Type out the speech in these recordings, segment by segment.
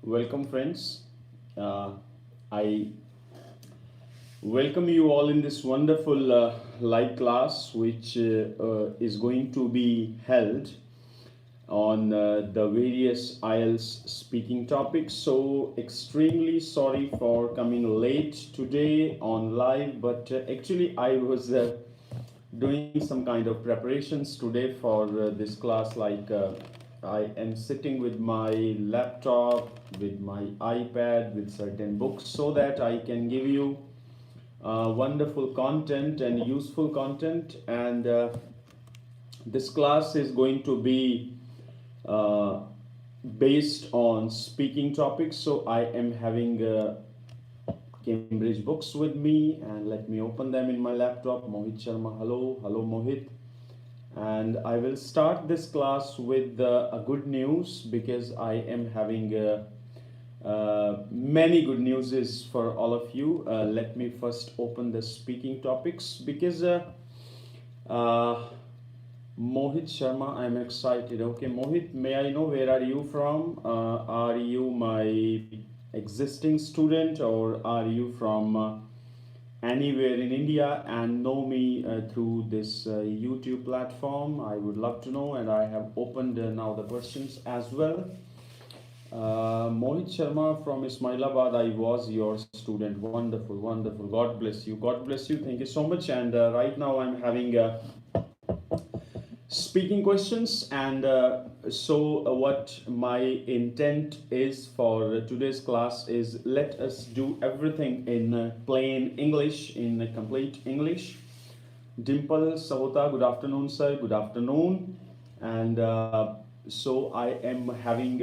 Welcome, friends. I welcome you all in this wonderful live class, which is going to be held on the various IELTS speaking topics. So, extremely sorry for coming late today on live, but actually, I was doing some kind of preparations today for this class. I am sitting with my laptop, with my iPad, with certain books, so that I can give you wonderful content and useful content. And this class is going to be uh, based on speaking topics. So I am having Cambridge books with me, and let me open them in my laptop. Mohit Sharma, hello Mohit. And I will start this class with a good news, because I am having many good news for all of you. Let me first open the speaking topics, because uh, Mohit Sharma, I'm excited. Okay, Mohit, may I know where are you from? Are you my existing student, or are you from anywhere in India and know me through this YouTube platform? I would love to know, and I have opened now the questions as well. Mohit Sharma from Ismailabad, I was your student. Wonderful, wonderful. God bless you. God bless you. Thank you so much. And right now I'm having speaking questions, and what my intent is for today's class is, let us do everything in plain English, in complete English. Dimple Sahota, good afternoon, sir. Good afternoon. And so I am having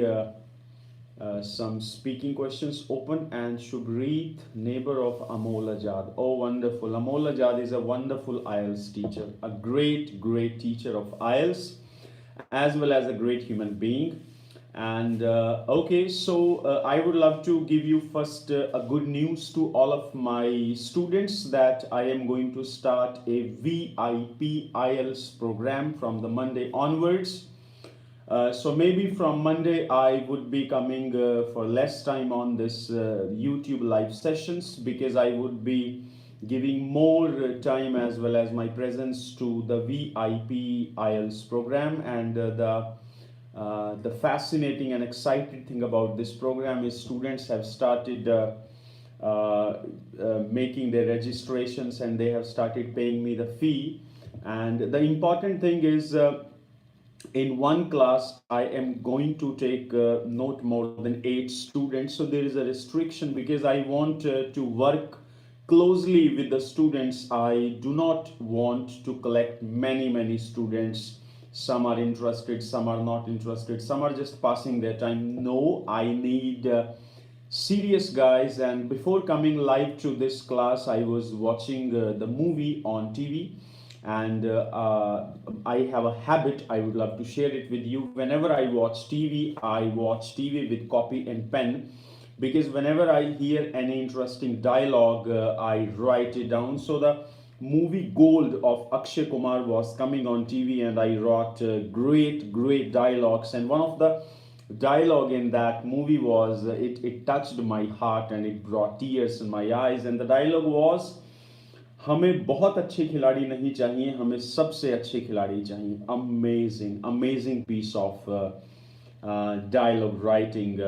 some speaking questions open. And Shubreet, neighbor of Amol Ajad. Oh, wonderful. Amol Ajad is a wonderful IELTS teacher, a great teacher of IELTS, as well as a great human being. And okay, so I would love to give you first a good news to all of my students, that I am going to start a VIP IELTS program from the Monday onwards. So maybe from Monday I would be coming for less time on this YouTube live sessions, because I would be giving more time as well as my presence to the VIP IELTS program. And the fascinating and exciting thing about this program is, students have started making their registrations, and they have started paying me the fee. And the important thing is, in one class I am going to take not more than 8 students. So there is a restriction, because I want to work closely with the students. I do not want to collect many students. Some are interested, some are not interested, some are just passing their time. No, I need serious guys. And before coming live to this class, I was watching the movie on TV. And I have a habit, I would love to share it with you. Whenever I watch TV, I watch TV with copy and pen, because whenever I hear any interesting dialogue, I write it down. So the movie Gold of Akshay Kumar was coming on TV, and I wrote great dialogues. And one of the dialogue in that movie was, it touched my heart and it brought tears in my eyes. And the dialogue was, हमें बहुत अच्छे खिलाड़ी नहीं चाहिए, हमें सबसे अच्छे खिलाड़ी चाहिए. Amazing piece of dialogue writing.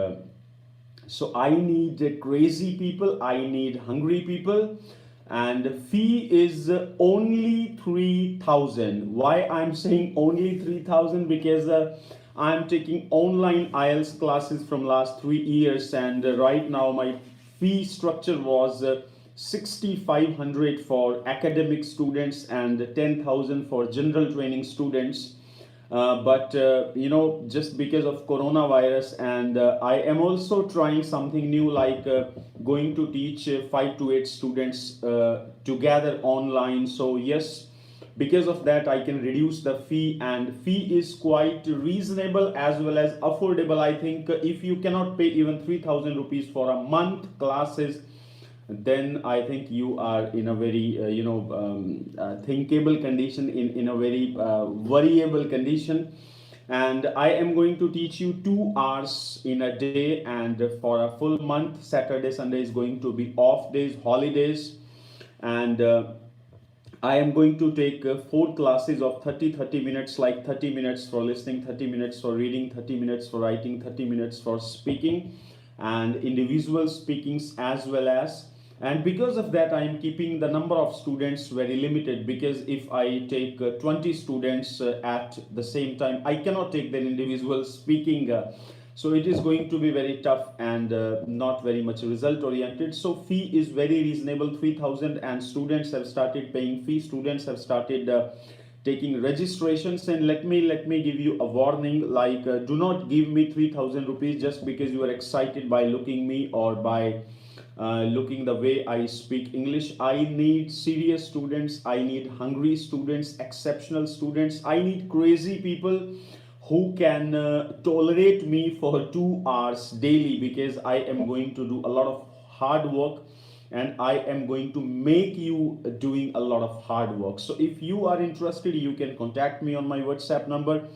So I need crazy people, I need hungry people. And fee is only 3,000. Why I'm saying only 3,000? Because I'm taking online IELTS classes from last 3 years, and right now my fee structure was 6,500 for academic students and 10,000 for general training students. But just because of coronavirus, and I am also trying something new, like going to teach 5 to 8 students together online. So yes, because of that I can reduce the fee, and fee is quite reasonable as well as affordable. I think if you cannot pay even 3,000 rupees for a month classes, then I think you are in a very thinkable condition, in a very worryable condition. and I am going to teach you 2 hours in a day, and for a full month, Saturday, Sunday is going to be off days, holidays, and I am going to take 4 classes of 30 minutes, like 30 minutes for listening, 30 minutes for reading, 30 minutes for writing, 30 minutes for speaking, and individual speakings as well as. And because of that, I am keeping the number of students very limited, because if I take 20 students at the same time, I cannot take their individual speaking. So it is going to be very tough and not very much result oriented. So fee is very reasonable, 3,000, and students have started paying fee. Students have started taking registrations, and let me give you a warning, like do not give me 3,000 rupees just because you are excited by looking me or by looking the way I speak English. I need serious students, I need hungry students, exceptional students, I need crazy people who can tolerate me for 2 hours daily, because I am going to do a lot of hard work, and I am going to make you doing a lot of hard work. So if you are interested, you can contact me on my WhatsApp number.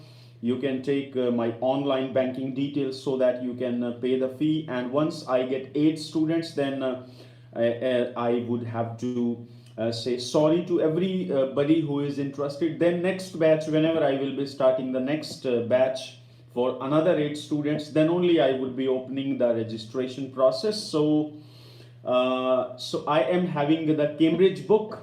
You can take my online banking details so that you can pay the fee, and once I get 8 students, then I would have to say sorry to everybody who is interested. Then next batch, whenever I will be starting the next batch for another 8 students, then only I would be opening the registration process. So I am having the Cambridge book,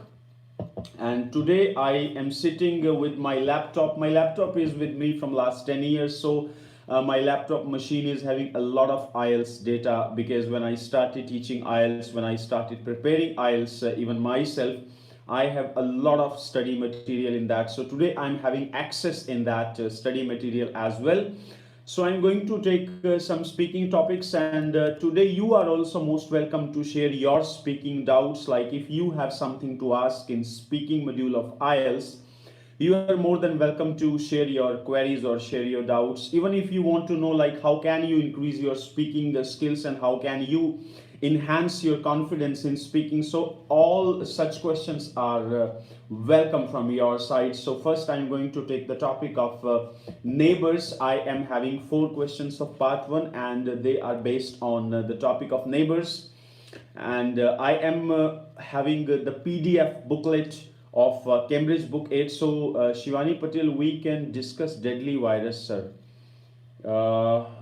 and today I am sitting with my laptop. My laptop is with me from last 10 years. So my laptop machine is having a lot of IELTS data, because when I started teaching IELTS, when I started preparing IELTS, even myself, I have a lot of study material in that. So today I'm having access in that study material as well. So I'm going to take some speaking topics, and today you are also most welcome to share your speaking doubts. Like if you have something to ask in speaking module of IELTS, you are more than welcome to share your queries or share your doubts. Even if you want to know like how can you increase your speaking skills and how can you enhance your confidence in speaking, so all such questions are welcome from your side. So first I'm going to take the topic of neighbors. I am having 4 questions of part 1, and they are based on the topic of neighbors, and I am having the PDF booklet of Cambridge Book 8. So Shivani Patel, we can discuss deadly virus, sir.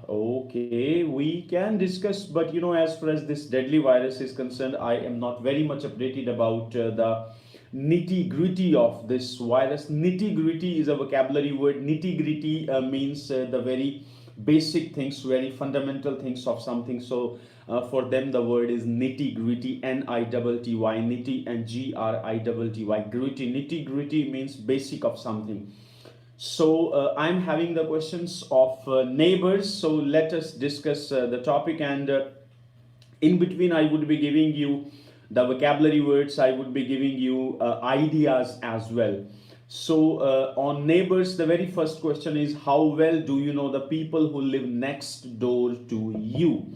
Okay, we can discuss, but as far as this deadly virus is concerned, I am not very much updated about the nitty gritty of this virus. Nitty gritty is a vocabulary word. Nitty gritty means the very basic things, very fundamental things of something. So for them the word is nitty gritty, NITTY, nitty, and GRITTY, gritty. Nitty gritty means basic of something. So I'm having the questions of neighbors. So let us discuss the topic, and in between I would be giving you the vocabulary words. I would be giving you ideas as well. So on neighbors, the very first question is, how well do you know the people who live next door to you?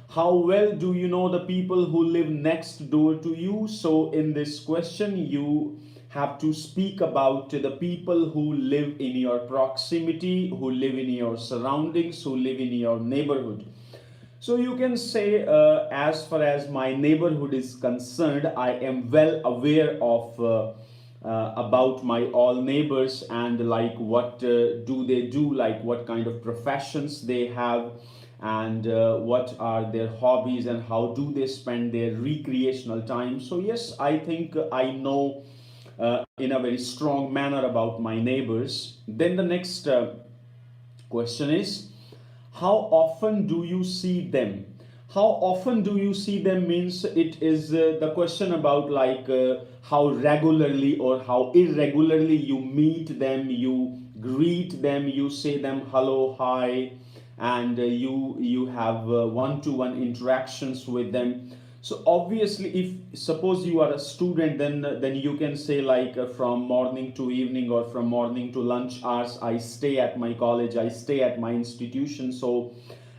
How well do you know the people who live next door to you? So in this question, you have to speak about the people who live in your proximity, who live in your surroundings, who live in your neighborhood. So you can say, as far as my neighborhood is concerned, I am well aware of about my all neighbors, and like what do they do, like what kind of professions they have, and what are their hobbies, and how do they spend their recreational time. So yes, I think I know in a very strong manner about my neighbors. Then the next question is, how often do you see them? How often do you see them means it is the question about like how regularly or how irregularly you meet them, you greet them, you say them hello, hi, and you have one-to-one interactions with them. So obviously, if suppose you are a student, then you can say like from morning to evening or from morning to lunch hours, I stay at my college, I stay at my institution. So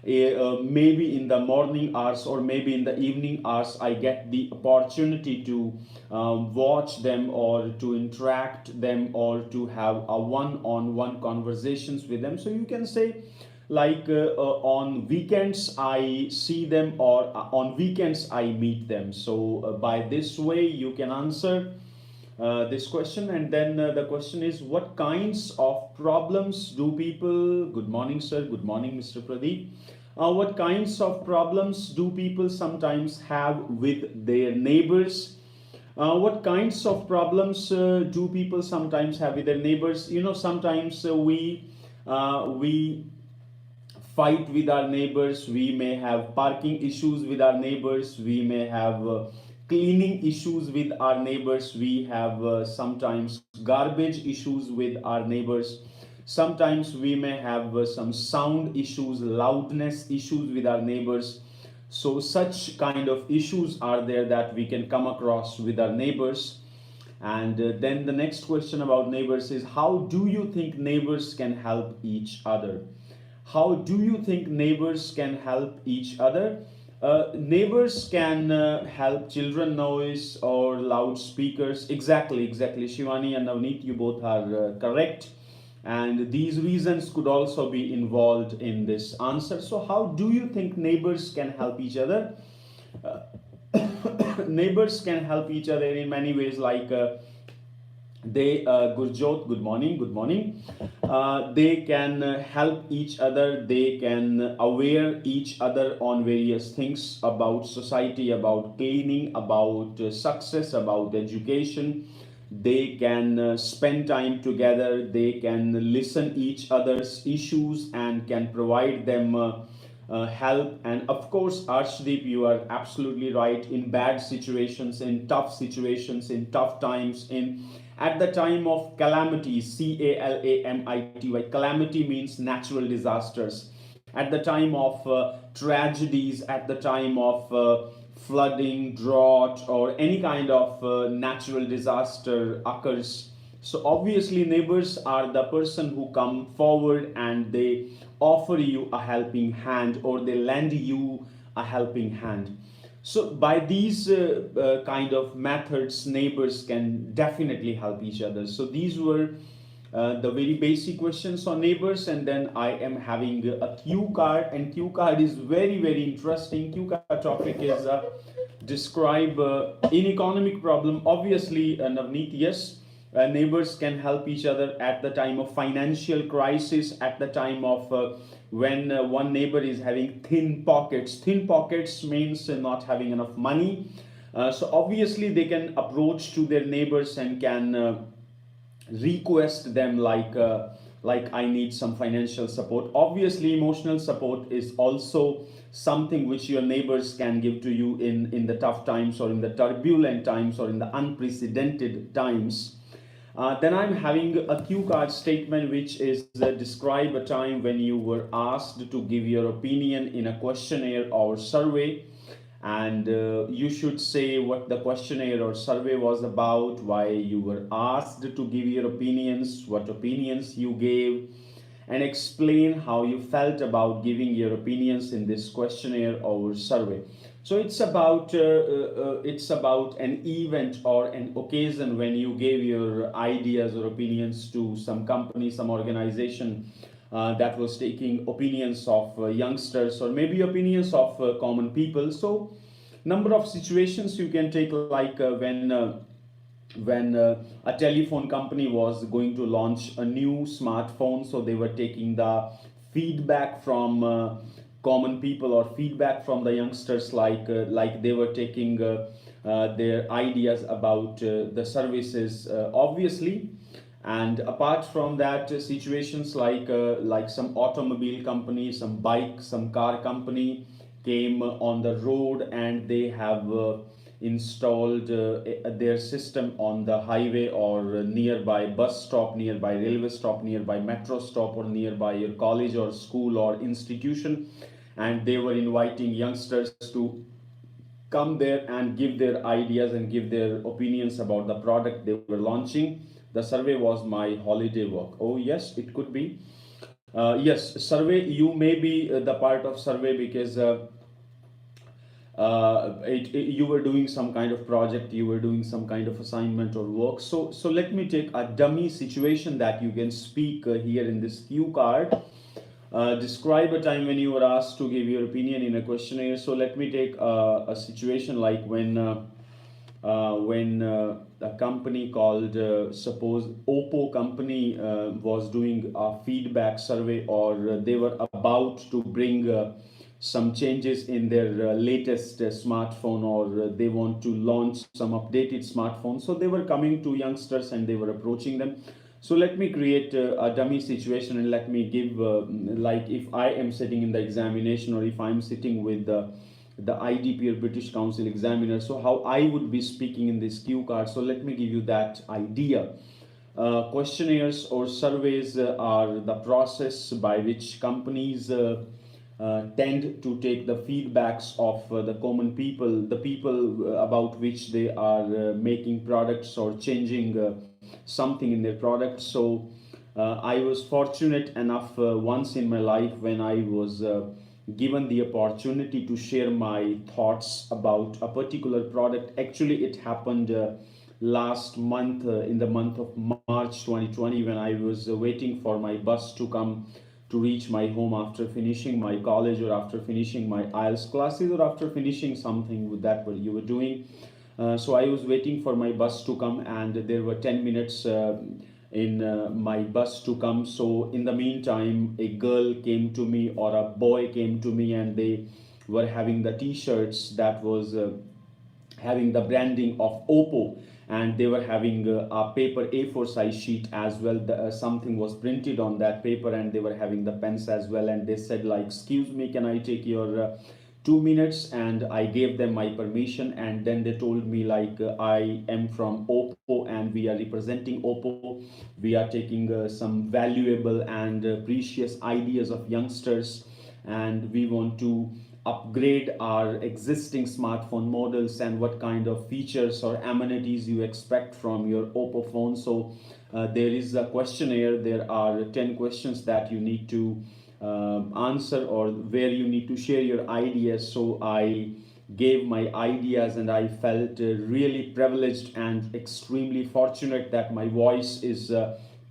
maybe in the morning hours or maybe in the evening hours I get the opportunity to watch them or to interact them or to have a one-on-one conversations with them. So you can say like on weekends I see them, or on weekends I meet them. So by this way you can answer this question. And then the question is, what kinds of problems do people, good morning sir, good morning Mr. Pradeep, what kinds of problems do people sometimes have with their neighbors? What kinds of problems do people sometimes have with their neighbors? You know, sometimes we fight with our neighbors, we may have parking issues with our neighbors, we may have cleaning issues with our neighbors, we have sometimes garbage issues with our neighbors, sometimes we may have some sound issues, loudness issues with our neighbors. So such kind of issues are there that we can come across with our neighbors. And then the next question about neighbors is, how do you think neighbors can help each other? How do you think neighbors can help each other? Neighbors can help children noise or loudspeakers. Exactly, Shivani and Navneet, you both are correct. And these reasons could also be involved in this answer. So how do you think neighbors can help each other? Uh, Neighbors can help each other in many ways, like they Gurjot, good morning, good morning. They can help each other, they can aware each other on various things about society, about cleaning, about success, about education. They can spend time together, they can listen each other's issues and can provide them help. And of course, Arshdeep, you are absolutely right. In bad situations, in tough times, in at the time of calamity, calamity, calamity means natural disasters. At the time of tragedies, at the time of flooding, drought, or any kind of natural disaster occurs, so obviously neighbors are the person who come forward and they offer you a helping hand, or they lend you a helping hand. So by these kind of methods, neighbors can definitely help each other. So these were the very basic questions on neighbors. And then I am having a cue card, and cue card is very interesting. Cue card topic is describe in economic problem. Obviously, Navneet, yes, neighbors can help each other at the time of financial crisis, at the time of when one neighbor is having thin pockets. Thin pockets means not having enough money. So obviously they can approach to their neighbors and can request them like I need some financial support. Obviously emotional support is also something which your neighbors can give to you in the tough times, or in the turbulent times, or in the unprecedented times. Then I'm having a cue card statement, which is describe a time when you were asked to give your opinion in a questionnaire or survey. And you should say what the questionnaire or survey was about, why you were asked to give your opinions, what opinions you gave, and explain how you felt about giving your opinions in this questionnaire or survey. So it's about an event or an occasion when you gave your ideas or opinions to some company, some organization that was taking opinions of youngsters, or maybe opinions of common people. So number of situations you can take, like when a telephone company was going to launch a new smartphone, so they were taking the feedback from common people, or feedback from the youngsters, like they were taking their ideas about the services, obviously. And apart from that, situations like some automobile company, some bike, some car company came on the road, and they have installed their system on the highway, or nearby bus stop, nearby railway stop, nearby metro stop, or nearby your college or school or institution. And they were inviting youngsters to come there and give their ideas and give their opinions about the product they were launching. The survey was my holiday work. Oh yes, it could be. Yes, survey. You may be the part of survey because you were doing some kind of project, you were doing some kind of assignment or work. So let me take a dummy situation that you can speak here in this cue card. Describe a time when you were asked to give your opinion in a questionnaire. So let me take a situation like when a company called suppose Oppo company was doing a feedback survey, or they were about to bring some changes in their latest smartphone, or they want to launch some updated smartphone. So they were coming to youngsters and they were approaching them. So let me create a dummy situation and let me give like if I am sitting in the examination, or if I'm sitting with the IDP or British Council examiner, so how I would be speaking in this cue card. So let me give you that idea. Questionnaires or surveys are the process by which companies tend to take the feedbacks of the common people, the people about which they are making products or changing something in their product. So I was fortunate enough once in my life when I was given the opportunity to share my thoughts about a particular product. Actually, it happened last month, in the month of March 2020, when I was waiting for my bus to come to reach my home after finishing my college, or after finishing my IELTS classes, or after finishing something with that what you were doing. So I was waiting for my bus to come, and there were 10 minutes in my bus to come. So in the meantime, a girl came to me, or a boy came to me, and they were having the t-shirts that was having the branding of Oppo, and they were having a paper A4 size sheet as well. Something was printed on that paper, and they were having the pens as well. And they said like, "Excuse me, can I take your 2 minutes?" And I gave them my permission, and then they told me like, I am from Oppo and we are representing Oppo. We are taking some valuable and precious ideas of youngsters, and we want to upgrade our existing smartphone models, and what kind of features or amenities you expect from your Oppo phone. So there is a questionnaire. There are 10 questions that you need to answer, or where you need to share your ideas. So I gave my ideas, and I felt really privileged and extremely fortunate that my voice is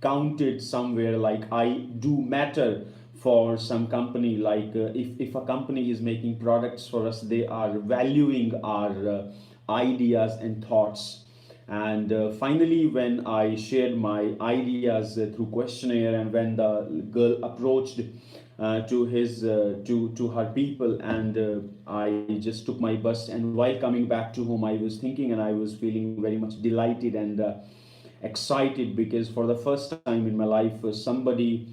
counted somewhere, like I do matter for some company. Like if a company is making products for us, they are valuing our ideas and thoughts. And finally, when I shared my ideas through questionnaire, and when the girl approached to her people, and I just took my bus, and while coming back to home, I was thinking, and I was feeling very much delighted and excited, because for the first time in my life, somebody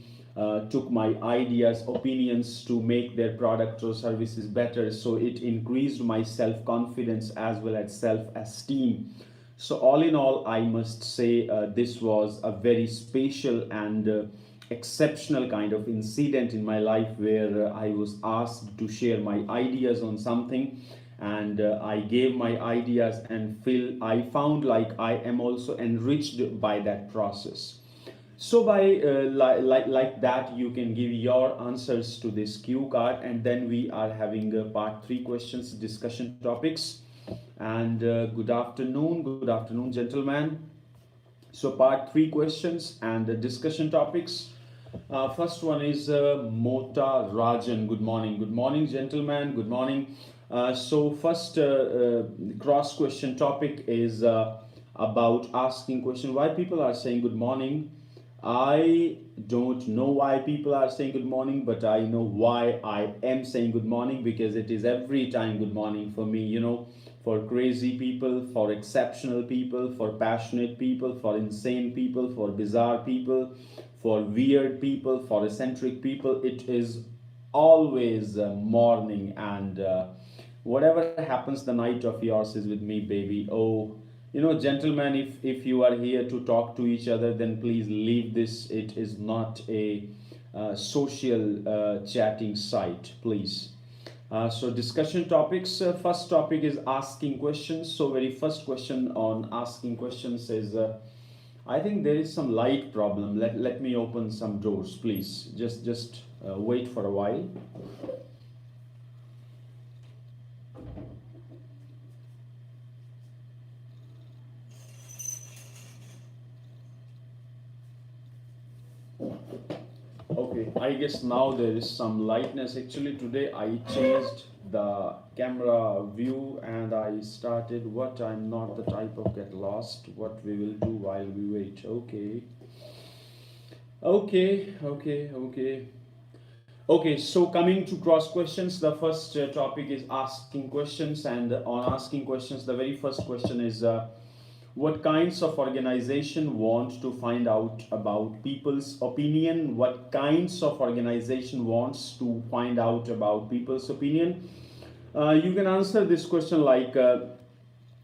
took my ideas, opinions to make their product or services better. So it increased my self confidence as well as self esteem. So all in all, I must say this was a very special and exceptional kind of incident in my life, where I was asked to share my ideas on something, and I gave my ideas, and I found like I am also enriched by that process. So by like that, you can give your answers to this cue card, and then we are having part 3 questions, discussion topics. And good afternoon, gentlemen. So part 3 questions and discussion topics. First one is Mota Rajan. Good morning, gentlemen. Good morning. So first cross question topic is about asking question. Why people are saying good morning? I don't know why people are saying good morning, but I know why I am saying good morning, because it is every time good morning for me, for crazy people, for exceptional people, for passionate people, for insane people, for bizarre people, for weird people, for eccentric people. It is always morning, and whatever happens, the night of yours is with me, baby. Oh, gentlemen, if you are here to talk to each other, then please leave this. It is not a social chatting site, please. So discussion topics. First topic is asking questions. So very first question on asking questions is I think there is some light problem. Let me open some doors, please. Just wait for a while. Okay, I guess now there is some lightness. Actually, today I changed the camera view and I started what I'm not the type of get lost. What we will do while we wait. Okay. Okay, so coming to cross questions, the first topic is asking questions, and on asking questions, the very first question is what kinds of organization want to find out about people's opinion? What kinds of organization wants to find out about people's opinion? You can answer this question like the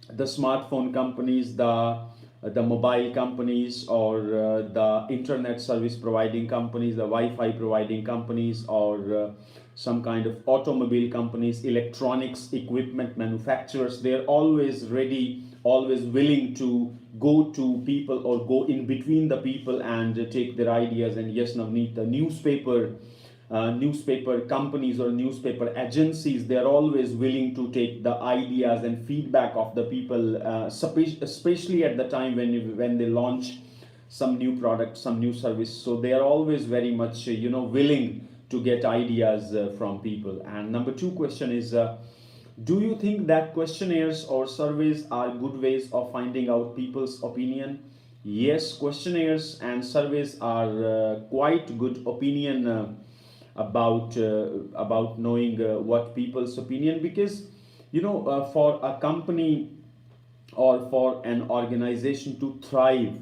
smartphone companies, the mobile companies, or the internet service providing companies, the Wi-Fi providing companies, or some kind of automobile companies, electronics equipment manufacturers. They're always ready, always willing to go to people or go in between the people and take their ideas. And yes, Navneet, the newspaper companies or newspaper agencies, they are always willing to take the ideas and feedback of the people, especially at the time when they launch some new product, some new service. So they are always very much willing to get ideas from people. And number two question is do you think that questionnaires or surveys are good ways of finding out people's opinion? Yes, questionnaires and surveys are quite good opinion about knowing what people's opinion, because for a company or for an organization to thrive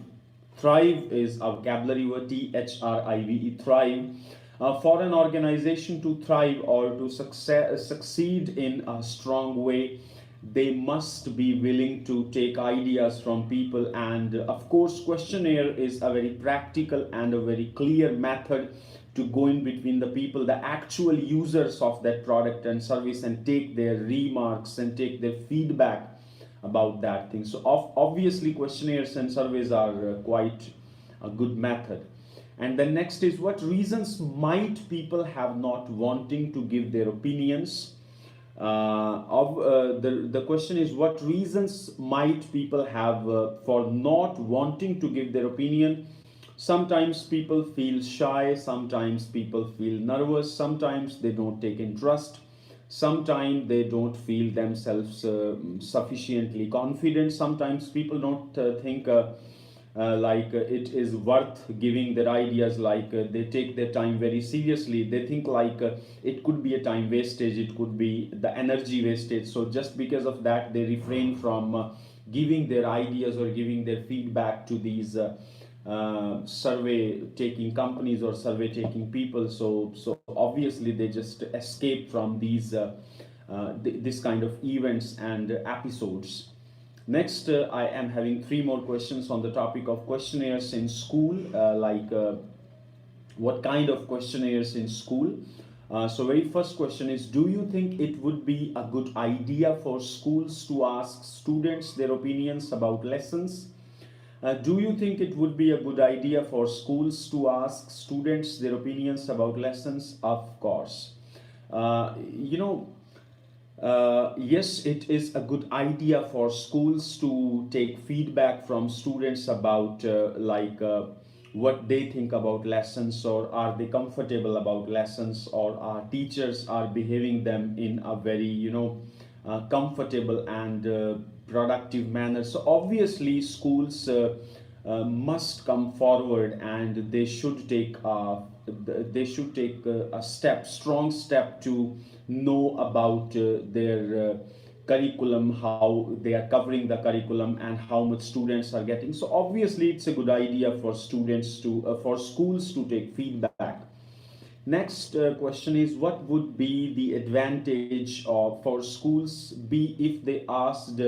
is a vocabulary word, thrive, thrive. For an organization to thrive or to succeed in a strong way, they must be willing to take ideas from people. And of course, questionnaire is a very practical and a very clear method to go in between the people, the actual users of that product and service, and take their remarks and take their feedback about that thing. So obviously questionnaires and surveys are quite a good method. And then next is what reasons might people have not wanting to give their opinions. The question is what reasons might people have for not wanting to give their opinion. Sometimes people feel shy, sometimes people feel nervous, sometimes they don't take interest, sometimes they don't feel themselves sufficiently confident, sometimes people don't think it is worth giving their ideas, they take their time very seriously. They think it could be a time wastage, it could be the energy wastage. So just because of that, they refrain from giving their ideas or giving their feedback to these survey taking companies or survey taking people. So obviously they just escape from these this kind of events and episodes. Next, I am having three more questions on the topic of questionnaires in school, what kind of questionnaires in school. So very first question is, do you think it would be a good idea for schools to ask students their opinions about lessons? Do you think it would be a good idea for schools to ask students their opinions about lessons? Of course. Uh, you know, yes, it is a good idea for schools to take feedback from students about what they think about lessons, or are they comfortable about lessons, or our teachers are behaving them in a very comfortable and productive manner. So obviously schools must come forward and they should take a strong step to know about their curriculum, how they are covering the curriculum, and how much students are getting. So obviously it's a good idea for students to for schools to take feedback. Next question is, what would be the advantage of for schools be if they asked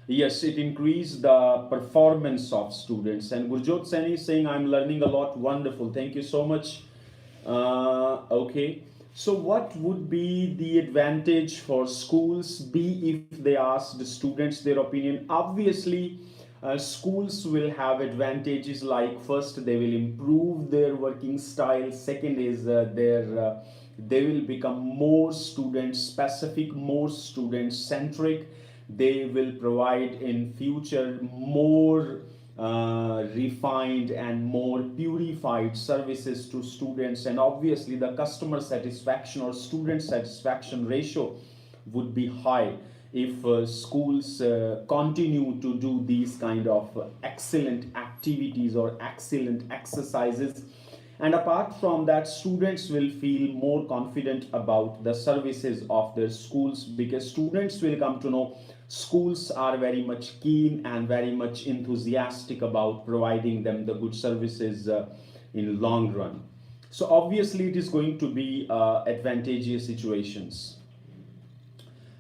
yes, it increased the performance of students. And Gurjot Sen is saying, I'm learning a lot. Wonderful. Thank you so much. Okay. So, what would be the advantage for schools be if they asked the students their opinion? Obviously, Schools will have advantages like, first they will improve their working style, second is they will become more student specific, more student centric. They will provide in future more refined and more purified services to students, and obviously the customer satisfaction or student satisfaction ratio would be high if schools continue to do these kind of excellent activities or excellent exercises. And apart from that, students will feel more confident about the services of their schools, because students will come to know schools are very much keen and very much enthusiastic about providing them the good services in long run. So obviously it is going to be advantageous situations,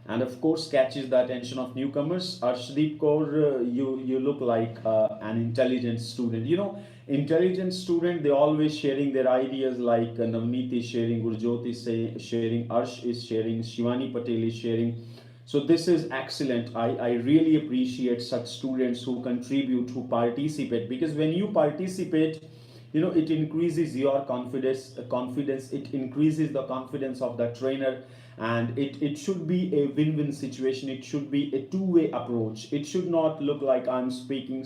and of course catches the attention of newcomers. Arshdeep Kaur, you look like an intelligent student. You know, intelligent student, they always sharing their ideas, like Navneet is sharing, Gurjot is sharing, Arsh is sharing, Shivani Patel is sharing. So this is excellent. I really appreciate such students who contribute, who participate, because when you participate, you know, it increases your confidence, it increases the confidence of the trainer, and it should be a win-win situation. It should be a two-way approach. It should not look like I'm speaking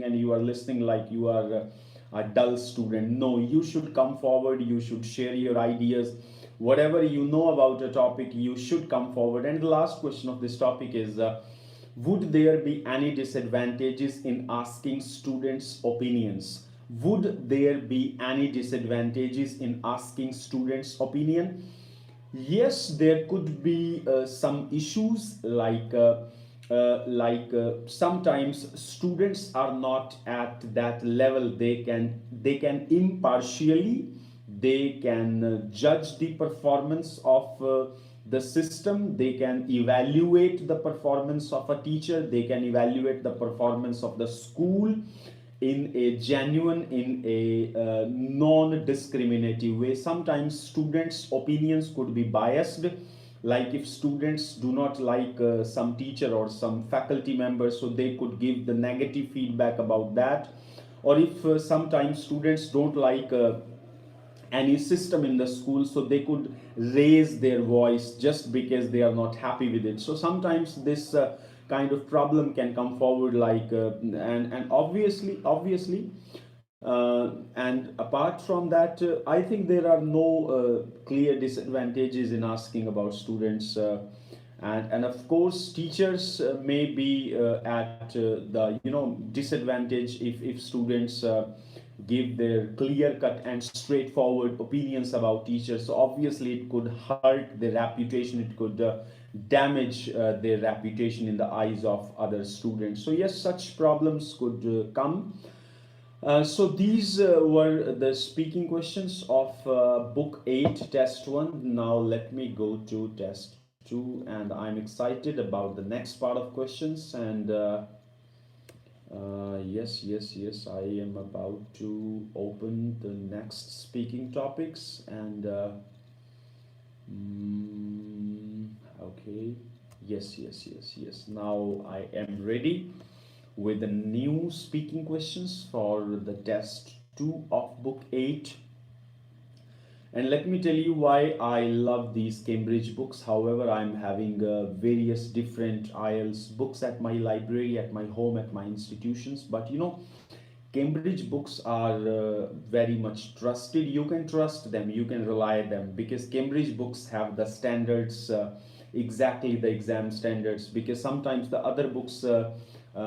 and you are listening like you are a dull student. No, you should come forward, you should share your ideas, whatever you know about a topic, you should come forward. And the last question of this topic is, would there be any disadvantages in asking students opinions? Would there be any disadvantages in asking students opinion? Yes, there could be some issues, sometimes students are not at that level. They can impartially, they can judge the performance of the system, they can evaluate the performance of a teacher, they can evaluate the performance of the school in a genuine, in a non-discriminative way. Sometimes students opinions could be biased, like if students do not like some teacher or some faculty member, so they could give the negative feedback about that. Or if sometimes students don't like any system in the school, so they could raise their voice just because they are not happy with it. So sometimes this kind of problem can come forward, like and obviously and apart from that, I think there are no clear disadvantages in asking about students, and of course teachers may be at the, you know, disadvantage if students give their clear cut and straightforward opinions about teachers. So obviously it could hurt their reputation, it could damage their reputation in the eyes of other students. So yes, such problems could come. So these were the speaking questions of book 8 test 1. Now let me go to test 2, and I'm excited about the next part of questions. And yes, I am about to open the next speaking topics. And okay, yes, now I am ready with the new speaking questions for the test 2 of book 8. And let me tell you why I love these Cambridge books. However, I'm having various different IELTS books at my library, at my home, at my institutions. But you know, Cambridge books are very much trusted. You can trust them, you can rely on them, because Cambridge books have the standards, exactly the exam standards. Because sometimes the other books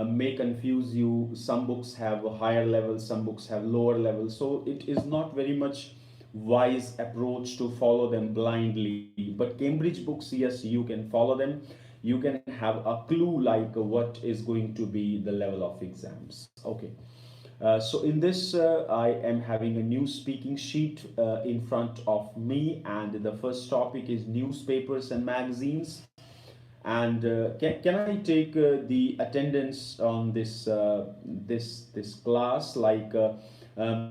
may confuse you. Some books have a higher level, some books have lower level. So it is not very much wise approach to follow them blindly. But Cambridge books, yes, you can follow them. You can have a clue like what is going to be the level of exams. Okay. So in this, I am having a new speaking sheet in front of me, and the first topic is newspapers and magazines. And can I take the attendance on this class? Like,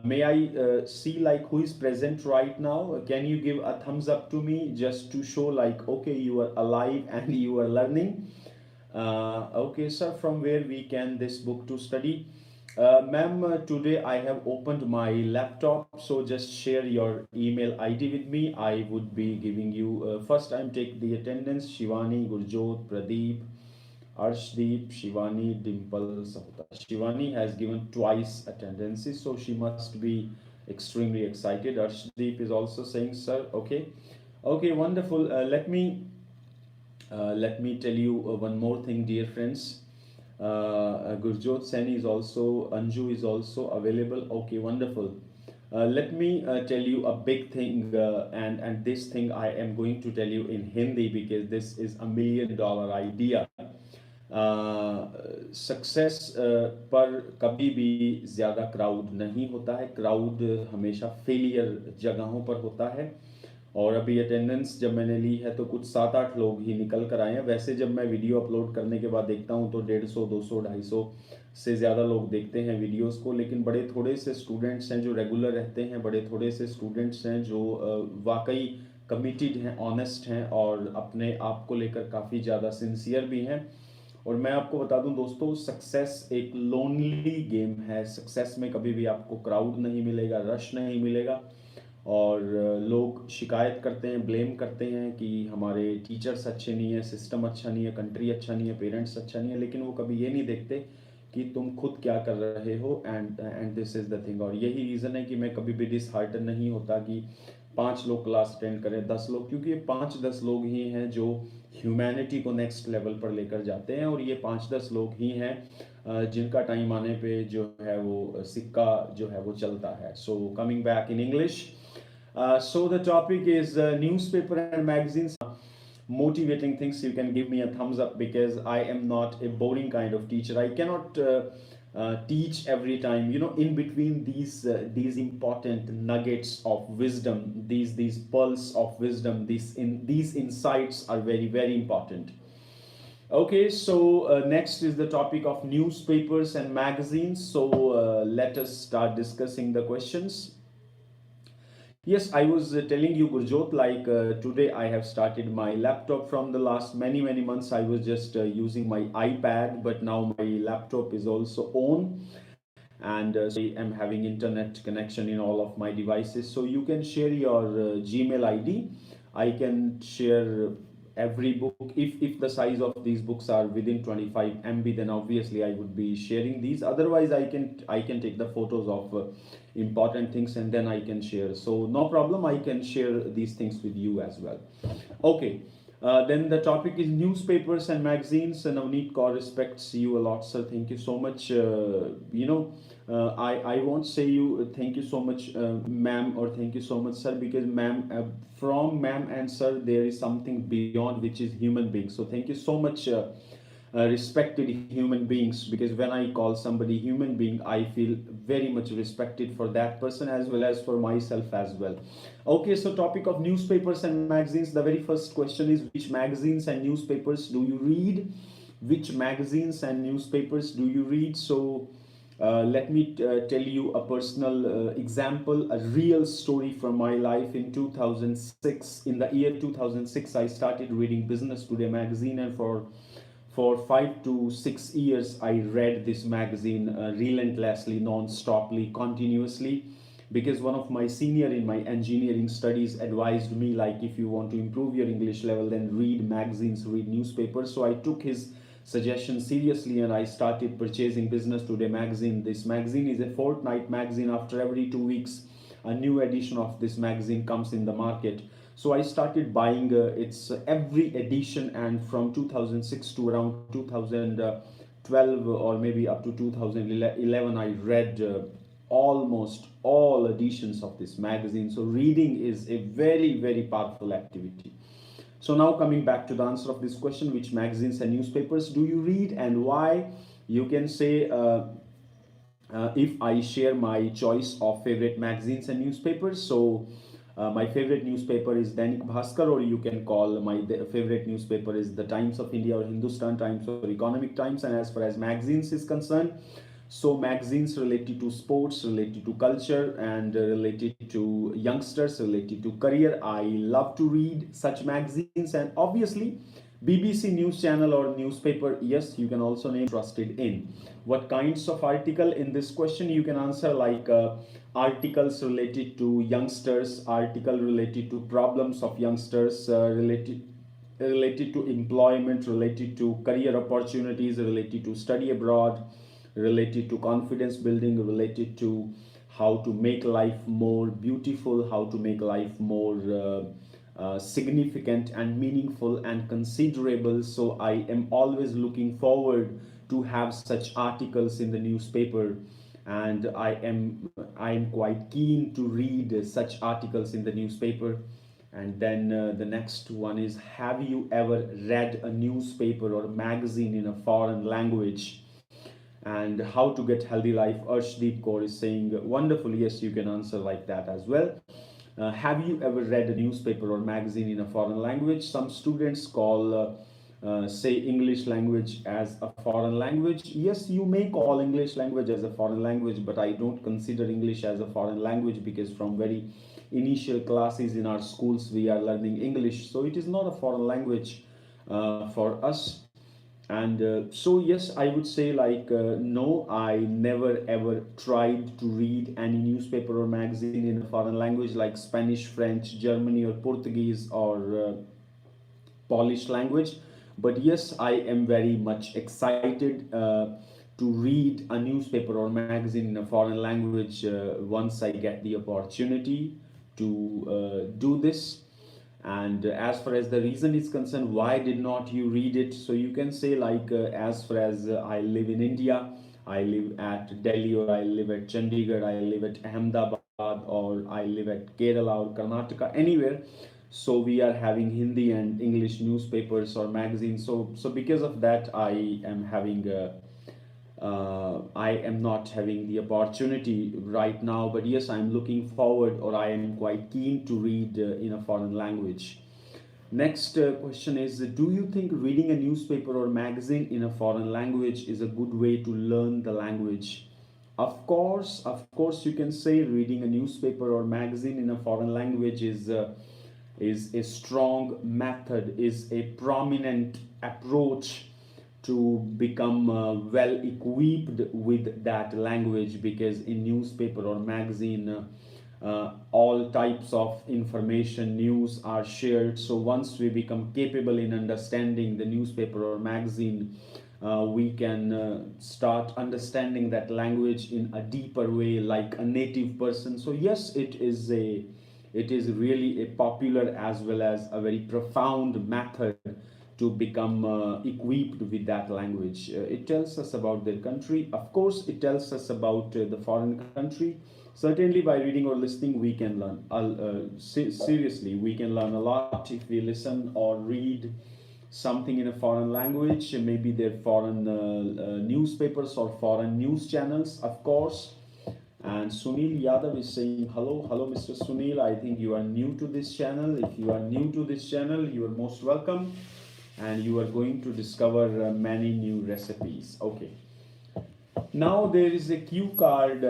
may I see like who is present right now? Can you give a thumbs up to me just to show like, okay, you are alive and you are learning? Okay, sir, from where we can this book to study? Ma'am, today I have opened my laptop, so just share your email ID with me. I would be giving you first time take the attendance. Shivani, Gurjot, Pradeep, Arshdeep, Shivani, Dimple, Sahuta. Shivani has given twice attendances, so she must be extremely excited. Arshdeep is also saying, sir, okay. Okay, wonderful. Let me tell you one more thing, dear friends. Gurjot Sen is also, Anju is also available. Okay, wonderful. Let me tell you a big thing, and this thing I am going to tell you in Hindi because this is $1 million idea. Success पर कभी भी ज़्यादा crowd नहीं होता है, crowd हमेशा failure जगहों पर होता है। और अभी अटेंडेंस जब मैंने ली है तो कुछ 7-8 लोग ही निकल कर आए हैं। वैसे जब मैं वीडियो अपलोड करने के बाद देखता हूँ तो 150, 200, 250 से ज़्यादा लोग देखते हैं वीडियोस को, लेकिन बड़े थोड़े से स्टूडेंट्स हैं जो रेगुलर रहते हैं, बड़े थोड़े से स्टूडेंट्स हैं जो वाकई कमिटेड हैं, ऑनेस्ट हैं और अपने आप को लेकर काफ़ी ज़्यादा सिंसियर भी हैं। और मैं आपको बता दूं दोस्तों, सक्सेस एक लोनली गेम है। सक्सेस में कभी भी आपको क्राउड नहीं मिलेगा, रश नहीं मिलेगा। और लोग शिकायत करते हैं, ब्लेम करते हैं कि हमारे टीचर्स अच्छे नहीं है, सिस्टम अच्छा नहीं है, कंट्री अच्छा नहीं है, पेरेंट्स अच्छा नहीं है, लेकिन वो कभी ये नहीं देखते कि तुम खुद क्या कर रहे हो। And this is the thing. और यही रीज़न है कि मैं कभी भी डिसहार्टन नहीं होता कि 5 लोग क्लास अटेंड करें, 10 लोग, क्योंकि ये 5-10 लोग ही हैं जो ह्यूमैनिटी को नेक्स्ट लेवल पर लेकर जाते हैं। और ये 5-10 लोग ही हैं जिनका टाइम आने पे जो है वो सिक्का जो है वो चलता है। सो coming back in English, so the topic is newspaper and magazines. Motivating things. You can give me a thumbs up because I am not a boring kind of teacher. I cannot teach every time. You know, in between these important nuggets of wisdom, these pearls of wisdom, these insights are very very important. Okay, so next is the topic of newspapers and magazines. So let us start discussing the questions. Yes, I was telling you, Gurjot, like today I have started my laptop. From the last many months I was just using my iPad, but now my laptop is also on, and so I am having internet connection in all of my devices. So you can share your Gmail ID. I can share every book. If the size of these books are within 25 MB, then obviously I would be sharing these. Otherwise I can take the photos of important things and then I can share. So no problem, I can share these things with you as well. Okay. Then the topic is newspapers and magazines. And Navneet Kaur respects you a lot, sir. Thank you so much. I won't say you thank you so much, ma'am, or thank you so much, sir, because ma'am, from ma'am and sir, there is something beyond, which is human being. So thank you so much. Respected human beings, because when I call somebody human being, I feel very much respected for that person as well as for myself as well. Okay, so topic of newspapers and magazines. The very first question is, which magazines and newspapers do you read? Which magazines and newspapers do you read? So let me tell you a personal example, a real story from my life. In 2006, in the year 2006, I started reading Business Today magazine, and for 5 to 6 years, I read this magazine relentlessly, non-stoply, continuously, because one of my senior in my engineering studies advised me, like, if you want to improve your English level, then read magazines, read newspapers. So I took his suggestion seriously and I started purchasing Business Today magazine. This magazine is a fortnight magazine. After every 2 weeks, a new edition of this magazine comes in the market. So I started buying its every edition, and from 2006 to around 2012 or maybe up to 2011, I read almost all editions of this magazine. So reading is a very very powerful activity. So now coming back to the answer of this question, which magazines and newspapers do you read and why? You can say, if I share my choice of favorite magazines and newspapers. So my favorite newspaper is Dainik Bhaskar, or you can call my favorite newspaper is the Times of India or Hindustan Times or Economic Times. And as far as magazines is concerned, so magazines related to sports, related to culture, and related to youngsters, related to career, I love to read such magazines. And obviously BBC news channel or newspaper, yes, you can also name trusted in. What kinds of article in this question you can answer, like articles related to youngsters, article related to problems of youngsters, related to employment, related to career opportunities, related to study abroad, related to confidence building, related to how to make life more beautiful, how to make life more significant and meaningful and considerable. So I am always looking forward to have such articles in the newspaper, and I am quite keen to read such articles in the newspaper. And then the next one is, have you ever read a newspaper or magazine in a foreign language? And how to get healthy life, Arshdeep Kaur is saying wonderful. Yes, you can answer like that as well. Have you ever read a newspaper or magazine in a foreign language? Some students call say English language as a foreign language. Yes, you may call English language as a foreign language, but I don't consider English as a foreign language, because from very initial classes in our schools we are learning English, so it is not a foreign language for us. And so yes, I would say like no, I never ever tried to read any newspaper or magazine in a foreign language like Spanish, French, Germany, or Portuguese, or Polish language. But yes, I am very much excited to read a newspaper or magazine in a foreign language once I get the opportunity to do this. And as far as the reason is concerned, why did not you read it? So you can say like as far as I live in India, I live at Delhi, or I live at Chandigarh, I live at Ahmedabad, or I live at Kerala or Karnataka, anywhere. So we are having Hindi and English newspapers or magazines. So because of that, I am not having the opportunity right now, but yes, I'm looking forward, or I am quite keen to read in a foreign language. Next question is, do you think reading a newspaper or magazine in a foreign language is a good way to learn the language? Of course, you can say reading a newspaper or magazine in a foreign language is a strong method, is a prominent approach to become well equipped with that language, because in newspaper or magazine all types of information, news are shared. So once we become capable in understanding the newspaper or magazine, we can start understanding that language in a deeper way, like a native person. So yes, it is really a popular as well as a very profound method to become equipped with that language. It tells us about their country. Of course, it tells us about the foreign country. Certainly, by reading or listening, we can learn. Seriously, we can learn a lot if we listen or read something in a foreign language. Maybe they're foreign newspapers or foreign news channels, of course. And Sunil Yadav is saying hello, Mr. Sunil. I think you are new to this channel. If you are new to this channel, you are most welcome, and you are going to discover many new recipes. Okay, now there is a cue card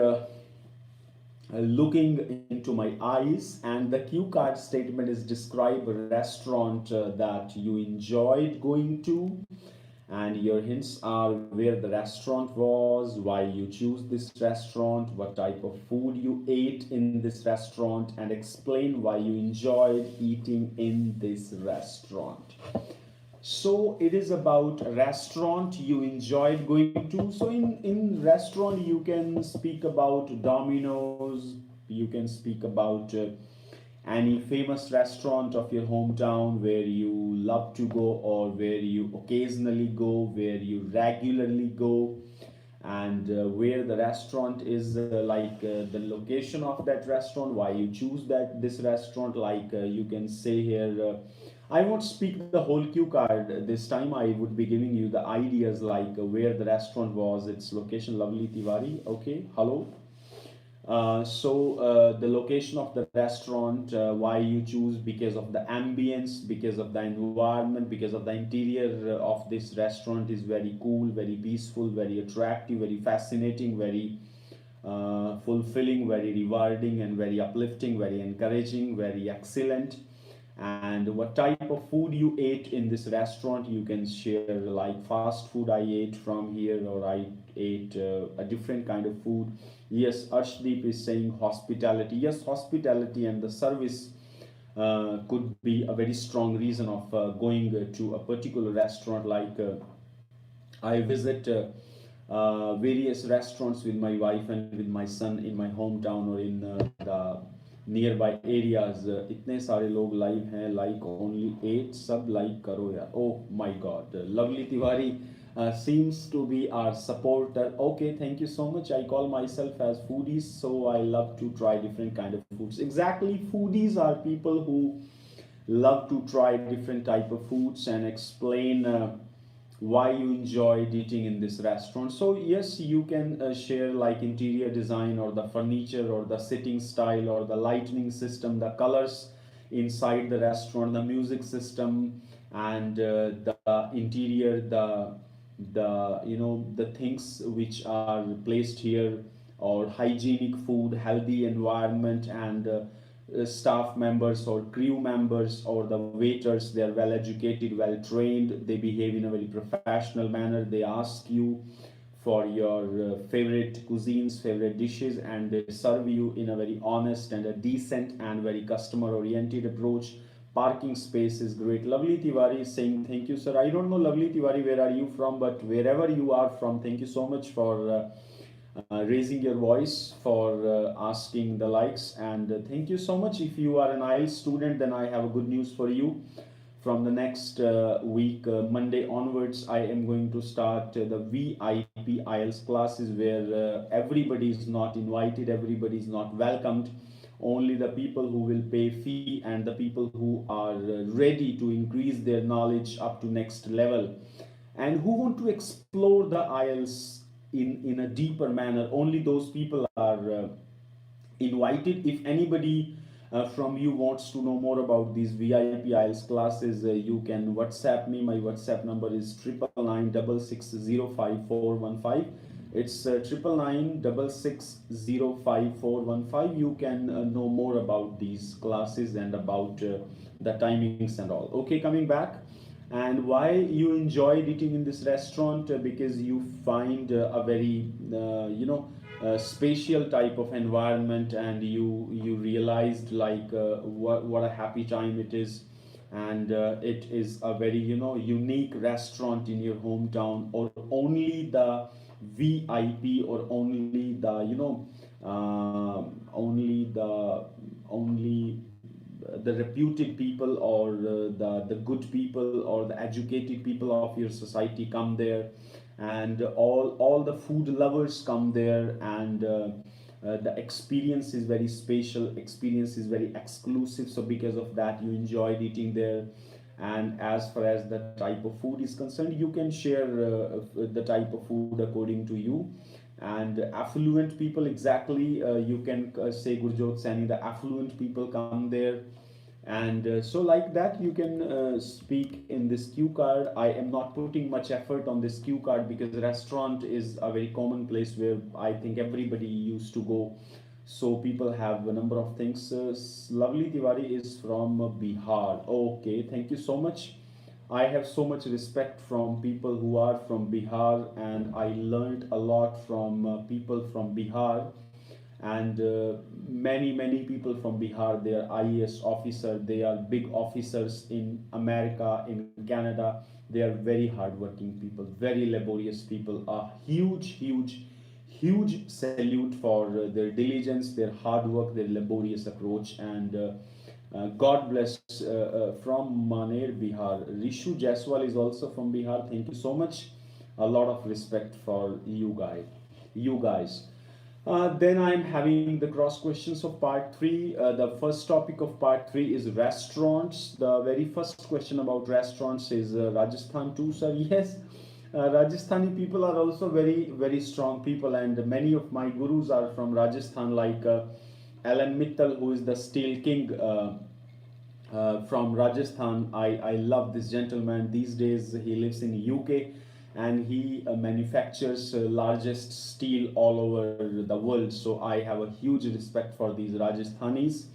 looking into my eyes, and the cue card statement is, describe a restaurant that you enjoyed going to, and your hints are where the restaurant was, why you choose this restaurant, what type of food you ate in this restaurant, and explain why you enjoyed eating in this restaurant. So it is about a restaurant you enjoyed going to. So in restaurant you can speak about Domino's, you can speak about any famous restaurant of your hometown where you love to go, or where you occasionally go, where you regularly go, and where the restaurant is, the location of that restaurant, why you choose this restaurant. Like you can say here, I won't speak the whole cue card this time. I would be giving you the ideas, like where the restaurant was, its location. Lovely Tiwari, okay, hello. The location of the restaurant, why you choose, because of the ambience, because of the environment, because of the interior of this restaurant is very cool, very peaceful, very attractive, very fascinating, very fulfilling, very rewarding, and very uplifting, very encouraging, very excellent. and what type of food you ate in this restaurant. You can share like fast food I ate from here, or I ate a different kind of food. Yes, Arshdeep is saying hospitality. Yes, hospitality and the service could be a very strong reason of going to a particular restaurant. Like I visit various restaurants with my wife and with my son in my hometown or in the nearby areas. इतने सारे लोग live हैं, like only 8 सब like करो यार. Oh my God, lovely Tiwari seems to be our supporter. Okay, thank you so much. I call myself as foodies, so I love to try different kind of foods. Exactly, foodies are people who love to try different type of foods and explain why you enjoyed eating in this restaurant. So yes, you can share like interior design or the furniture or the sitting style or the lighting system, the colors inside the restaurant, the music system, and the interior, the the things which are placed here, or hygienic food, healthy environment, and staff members or crew members or the waiters, they are well educated, well trained, they behave in a very professional manner, they ask you for your favorite cuisines, favorite dishes, and they serve you in a very honest and a decent and very customer oriented approach. Parking space is great. Lovely Tiwari is saying thank you, sir. I don't know, Lovely Tiwari, where are you from, but wherever you are from, thank you so much for raising your voice, for asking the likes, and thank you so much. If you are an IELTS student, then I have a good news for you. From the next week, Monday onwards, I am going to start the VIP IELTS classes, where everybody is not invited, everybody is not welcomed. Only the people who will pay fee and the people who are ready to increase their knowledge up to next level, and who want to explore the IELTS in a deeper manner, only those people are invited. If anybody from you wants to know more about these VIP IELTS classes, you can WhatsApp me. My WhatsApp number is 9996605415. It's 9996605415. You can know more about these classes and about the timings and all. Okay, coming back. And why you enjoyed eating in this restaurant? Because you find a very spatial type of environment, and you realized like what a happy time it is, and it is a very unique restaurant in your hometown, or only the VIP, or only the only the reputed people, or the good people, or the educated people of your society come there, and all the food lovers come there, and the experience is very special, experience is very exclusive, so because of that you enjoyed eating there. And as far as the type of food is concerned, you can share the type of food according to you. And affluent people, exactly, you can say Gurjot Sani, the affluent people come there. And so like that you can speak in this cue card. I am not putting much effort on this cue card, because restaurant is a very common place where I think everybody used to go, so people have a number of things. Lovely Tiwari is from Bihar. Okay, thank you so much. I have so much respect from people who are from Bihar, and I learned a lot from people from Bihar. And many people from Bihar, they are IAS officer, they are big officers in America, in Canada. They are very hardworking people, very laborious people. A huge salute for their diligence, their hard work, their laborious approach. And God bless from Maner, Bihar. Rishu Jaiswal is also from Bihar. Thank you so much. A lot of respect for you guys. Then I'm having the cross questions of part 3. The first topic of part 3 is restaurants. The very first question about restaurants is Rajasthan too, sir. Yes, Rajasthani people are also very strong people, and many of my gurus are from Rajasthan, like Alan Mittal, who is the steel king from Rajasthan. I love this gentleman. These days he lives in UK, and he manufactures largest steel all over the world. So I have a huge respect for these Rajasthanis.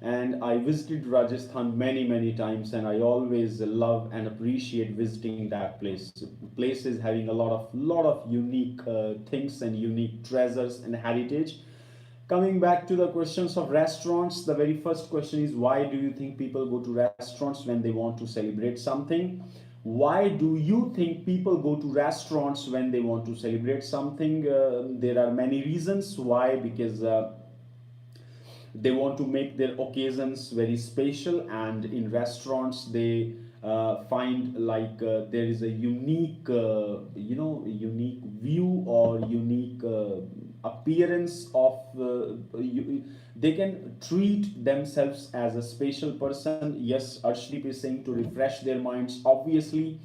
and I visited Rajasthan many times, and I always love and appreciate visiting that place. Place is having a lot of unique things and unique treasures and heritage. Coming back to the questions of restaurants, the very first question is, why do you think people go to restaurants when they want to celebrate something? Why do you think people go to restaurants when they want to celebrate something? There are many reasons why, because they want to make their occasions very special, and in restaurants they find like there is a unique unique view or unique appearance of they can treat themselves as a special person. Yes, Arshdeep is saying to refresh their minds, obviously.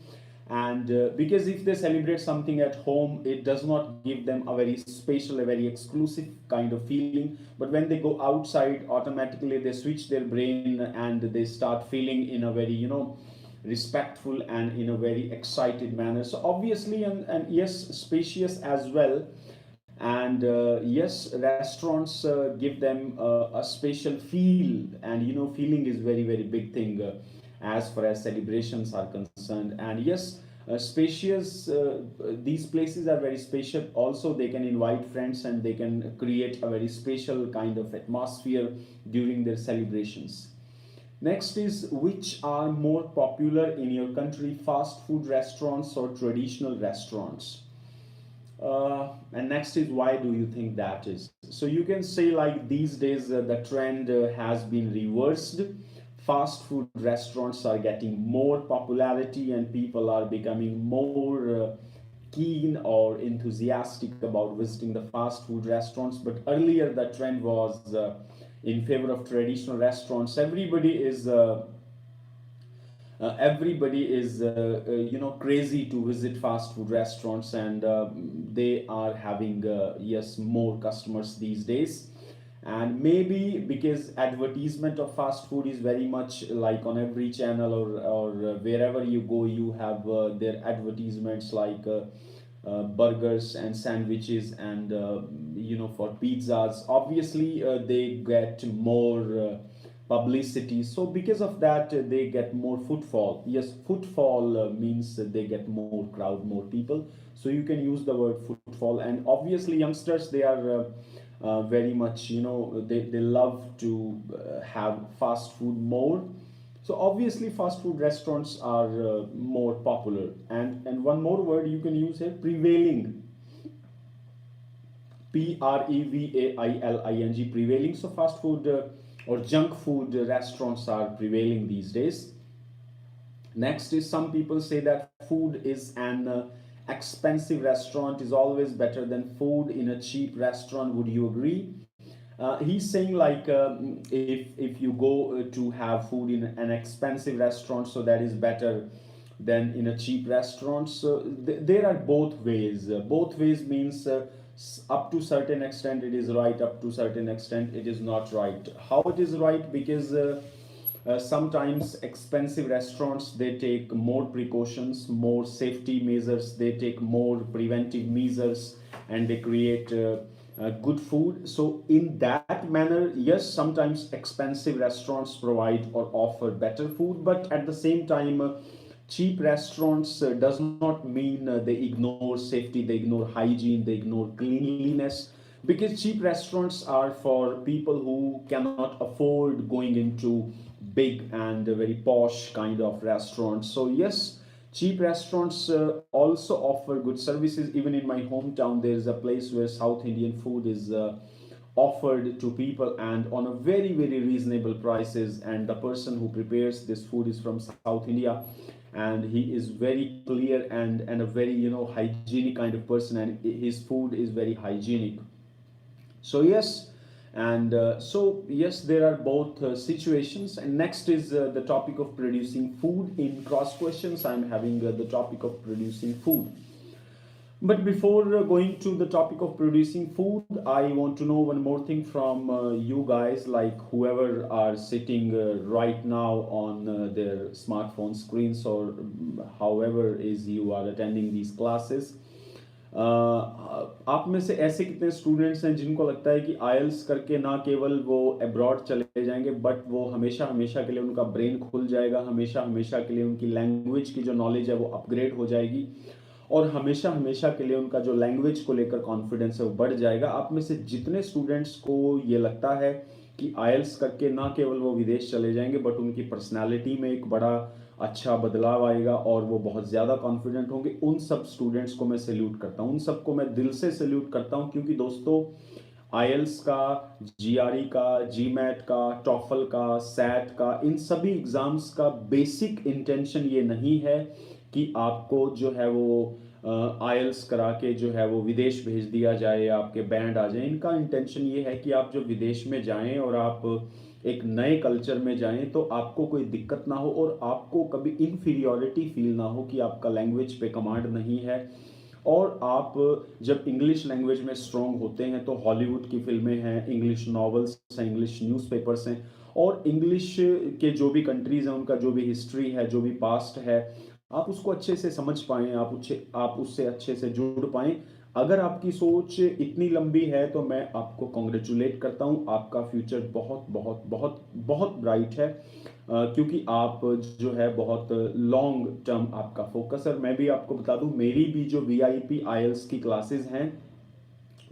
And because if they celebrate something at home, it does not give them a very special, a very exclusive kind of feeling. But when they go outside, automatically they switch their brain and they start feeling in a very respectful and in a very excited manner. So obviously, and yes, spacious as well. And yes, restaurants give them a special feel, and feeling is very big thing as far as celebrations are concerned. And yes, spacious, these places are very special. Also, they can invite friends and they can create a very special kind of atmosphere during their celebrations. Next is, which are more popular in your country, fast food restaurants or traditional restaurants? And next is, why do you think that is? So you can say, like, these days the trend has been reversed. Fast food restaurants are getting more popularity and people are becoming more keen or enthusiastic about visiting the fast food restaurants. But earlier the trend was in favor of traditional restaurants. Everybody is crazy to visit fast food restaurants, and they are having yes, more customers these days. And maybe because advertisement of fast food is very much like on every channel, or wherever you go, you have their advertisements, like burgers and sandwiches, and for pizzas, obviously they get more publicity. So because of that, they get more footfall. Yes, footfall means they get more crowd, more people. So you can use the word footfall. And obviously youngsters, they are very much, they love to have fast food more. So obviously fast food restaurants are more popular. And one more word you can use here, prevailing. Prevailing, prevailing. So fast food or junk food restaurants are prevailing these days. Next is, some people say that food is an expensive restaurant is always better than food in a cheap restaurant. Would you agree? He's saying, like, if you go to have food in an expensive restaurant, so that is better than in a cheap restaurant. So there are both ways. Both ways means up to certain extent it is right, up to certain extent it is not right. How it is right? Because sometimes expensive restaurants, they take more precautions, more safety measures, they take more preventive measures, and they create good food. So in that manner, yes, sometimes expensive restaurants provide or offer better food, but at the same time, cheap restaurants does not mean they ignore safety, they ignore hygiene, they ignore cleanliness. Because cheap restaurants are for people who cannot afford going into big and very posh kind of restaurants. So yes, cheap restaurants also offer good services. Even in my hometown, there is a place where South Indian food is offered to people, and on a very reasonable prices. And the person who prepares this food is from South India, and he is very clear and a very hygienic kind of person, and his food is very hygienic. So yes, and so yes, there are both situations. And next is the topic of producing food. In cross questions, I'm having the topic of producing food. But before going to the topic of producing food, I want to know one more thing from you guys, like whoever are sitting right now on their smartphone screens, or however is you are attending these classes. आप में से ऐसे कितने students हैं जिनको लगता है कि आईएलटीएस करके ना केवल वो अब्रॉड चले जाएंगे, बट वो हमेशा हमेशा के लिए उनका ब्रेन खुल जाएगा, हमेशा हमेशा के लिए उनकी लैंग्वेज की जो नॉलेज है वो अपग्रेड हो जाएगी, और हमेशा हमेशा के लिए उनका जो लैंग्वेज को लेकर कॉन्फिडेंस है वो बढ़ जाएगा। आप में से जितने स्टूडेंट्स को ये लगता है कि आईएलटीएस करके ना केवल वो विदेश चले जाएंगे, बट उनकी पर्सनालिटी में एक बड़ा अच्छा बदलाव आएगा और वो बहुत ज़्यादा कॉन्फिडेंट होंगे, उन सब स्टूडेंट्स को मैं सैल्यूट करता हूँ, उन सबको मैं दिल से सैल्यूट करता हूँ। क्योंकि दोस्तों, आईएलटीएस का, जीआरई का, जीमैट का, टॉफल का, सैट का, इन सभी एग्जाम्स का बेसिक इंटेंशन ये नहीं है कि आपको जो है वो आईएलटीएस करा के जो है वो विदेश भेज दिया जाए या आपके बैंड आ जाए। इनका इंटेंशन ये है कि आप जब विदेश में जाएं और आप एक नए कल्चर में जाएं तो आपको कोई दिक्कत ना हो और आपको कभी इन्फीरियॉरिटी फील ना हो कि आपका लैंग्वेज पे कमांड नहीं है। और आप जब इंग्लिश लैंग्वेज में स्ट्रॉन्ग होते हैं तो हॉलीवुड की फिल्में हैं, इंग्लिश नॉवेल्स हैं, इंग्लिश न्यूज़पेपर्स हैं, और इंग्लिश के जो भी कंट्रीज़ हैं उनका जो भी हिस्ट्री है, जो भी पास्ट है, आप उसको अच्छे से समझ पाएँ, आप उससे अच्छे से जुड़ पाएँ। अगर आपकी सोच इतनी लंबी है तो मैं आपको कॉन्ग्रेचुलेट करता हूँ, आपका फ्यूचर बहुत बहुत बहुत बहुत ब्राइट है, क्योंकि आप जो है बहुत लॉन्ग टर्म आपका फोकस है। और मैं भी आपको बता दूं, मेरी भी जो वीआईपी आईएलटीएस की क्लासेस हैं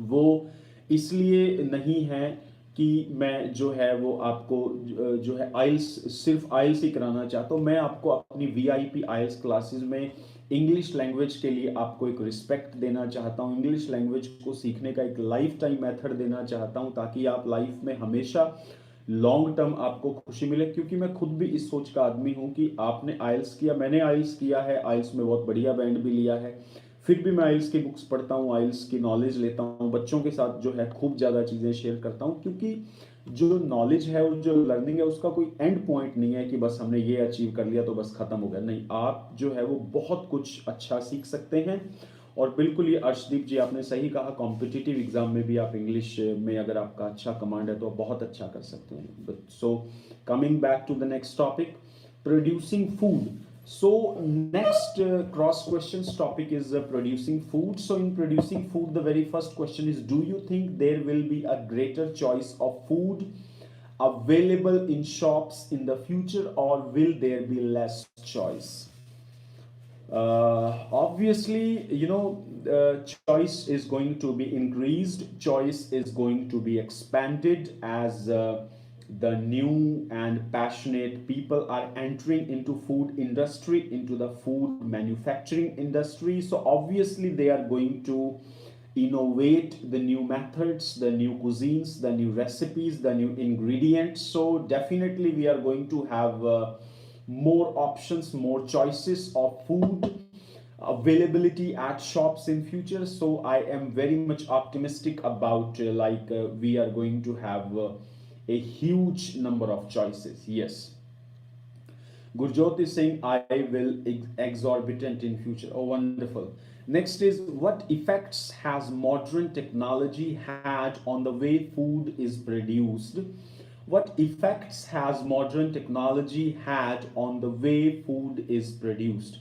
वो इसलिए नहीं है कि मैं जो है वो आपको जो है आईएलटीएस सिर्फ आईएलटीएस ही कराना चाहता हूँ। मैं आपको अपनी वीआईपी आईएलटीएस क्लासेस में इंग्लिश लैंग्वेज के लिए आपको एक रिस्पेक्ट देना चाहता हूँ, इंग्लिश लैंग्वेज को सीखने का एक लाइफ टाइम मेथड देना चाहता हूँ, ताकि आप लाइफ में हमेशा लॉन्ग टर्म आपको खुशी मिले। क्योंकि मैं खुद भी इस सोच का आदमी हूं कि आपने आईएलटीएस किया, मैंने आईएलटीएस किया है, आईएलटीएस में बहुत बढ़िया बैंड भी लिया है, फिर भी मैं आईएलटीएस की बुक्स पढ़ता हूँ, आईएलटीएस की नॉलेज लेता हूँ, बच्चों के साथ जो है खूब ज़्यादा चीज़ें शेयर करता हूँ। क्योंकि जो नॉलेज है और जो लर्निंग है उसका कोई एंड पॉइंट नहीं है कि बस हमने ये अचीव कर लिया तो बस खत्म हो गया, नहीं, आप जो है वो बहुत कुछ अच्छा सीख सकते हैं। और बिल्कुल ये अर्शदीप जी आपने सही कहा, कॉम्पिटिटिव एग्जाम में भी आप इंग्लिश में अगर आपका अच्छा कमांड है तो आप बहुत अच्छा कर सकते हैं। So coming back to the next topic, producing food. So next cross questions topic is producing food. So in producing food, the very first question is, do you think there will be a greater choice of food available in shops in the future, or will there be less choice? Obviously, choice is going to be increased, choice is going to be expanded as the new and passionate people are entering into food industry, into the food manufacturing industry. So obviously they are going to innovate the new methods, the new cuisines, the new recipes, the new ingredients. So definitely we are going to have more options, more choices of food availability at shops in future. So I am very much optimistic about we are going to have a huge number of choices. Yes. Gurjot is saying I will exorbitant in future. Oh, wonderful. Next is, what effects has modern technology had on the way food is produced? What effects has modern technology had on the way food is produced?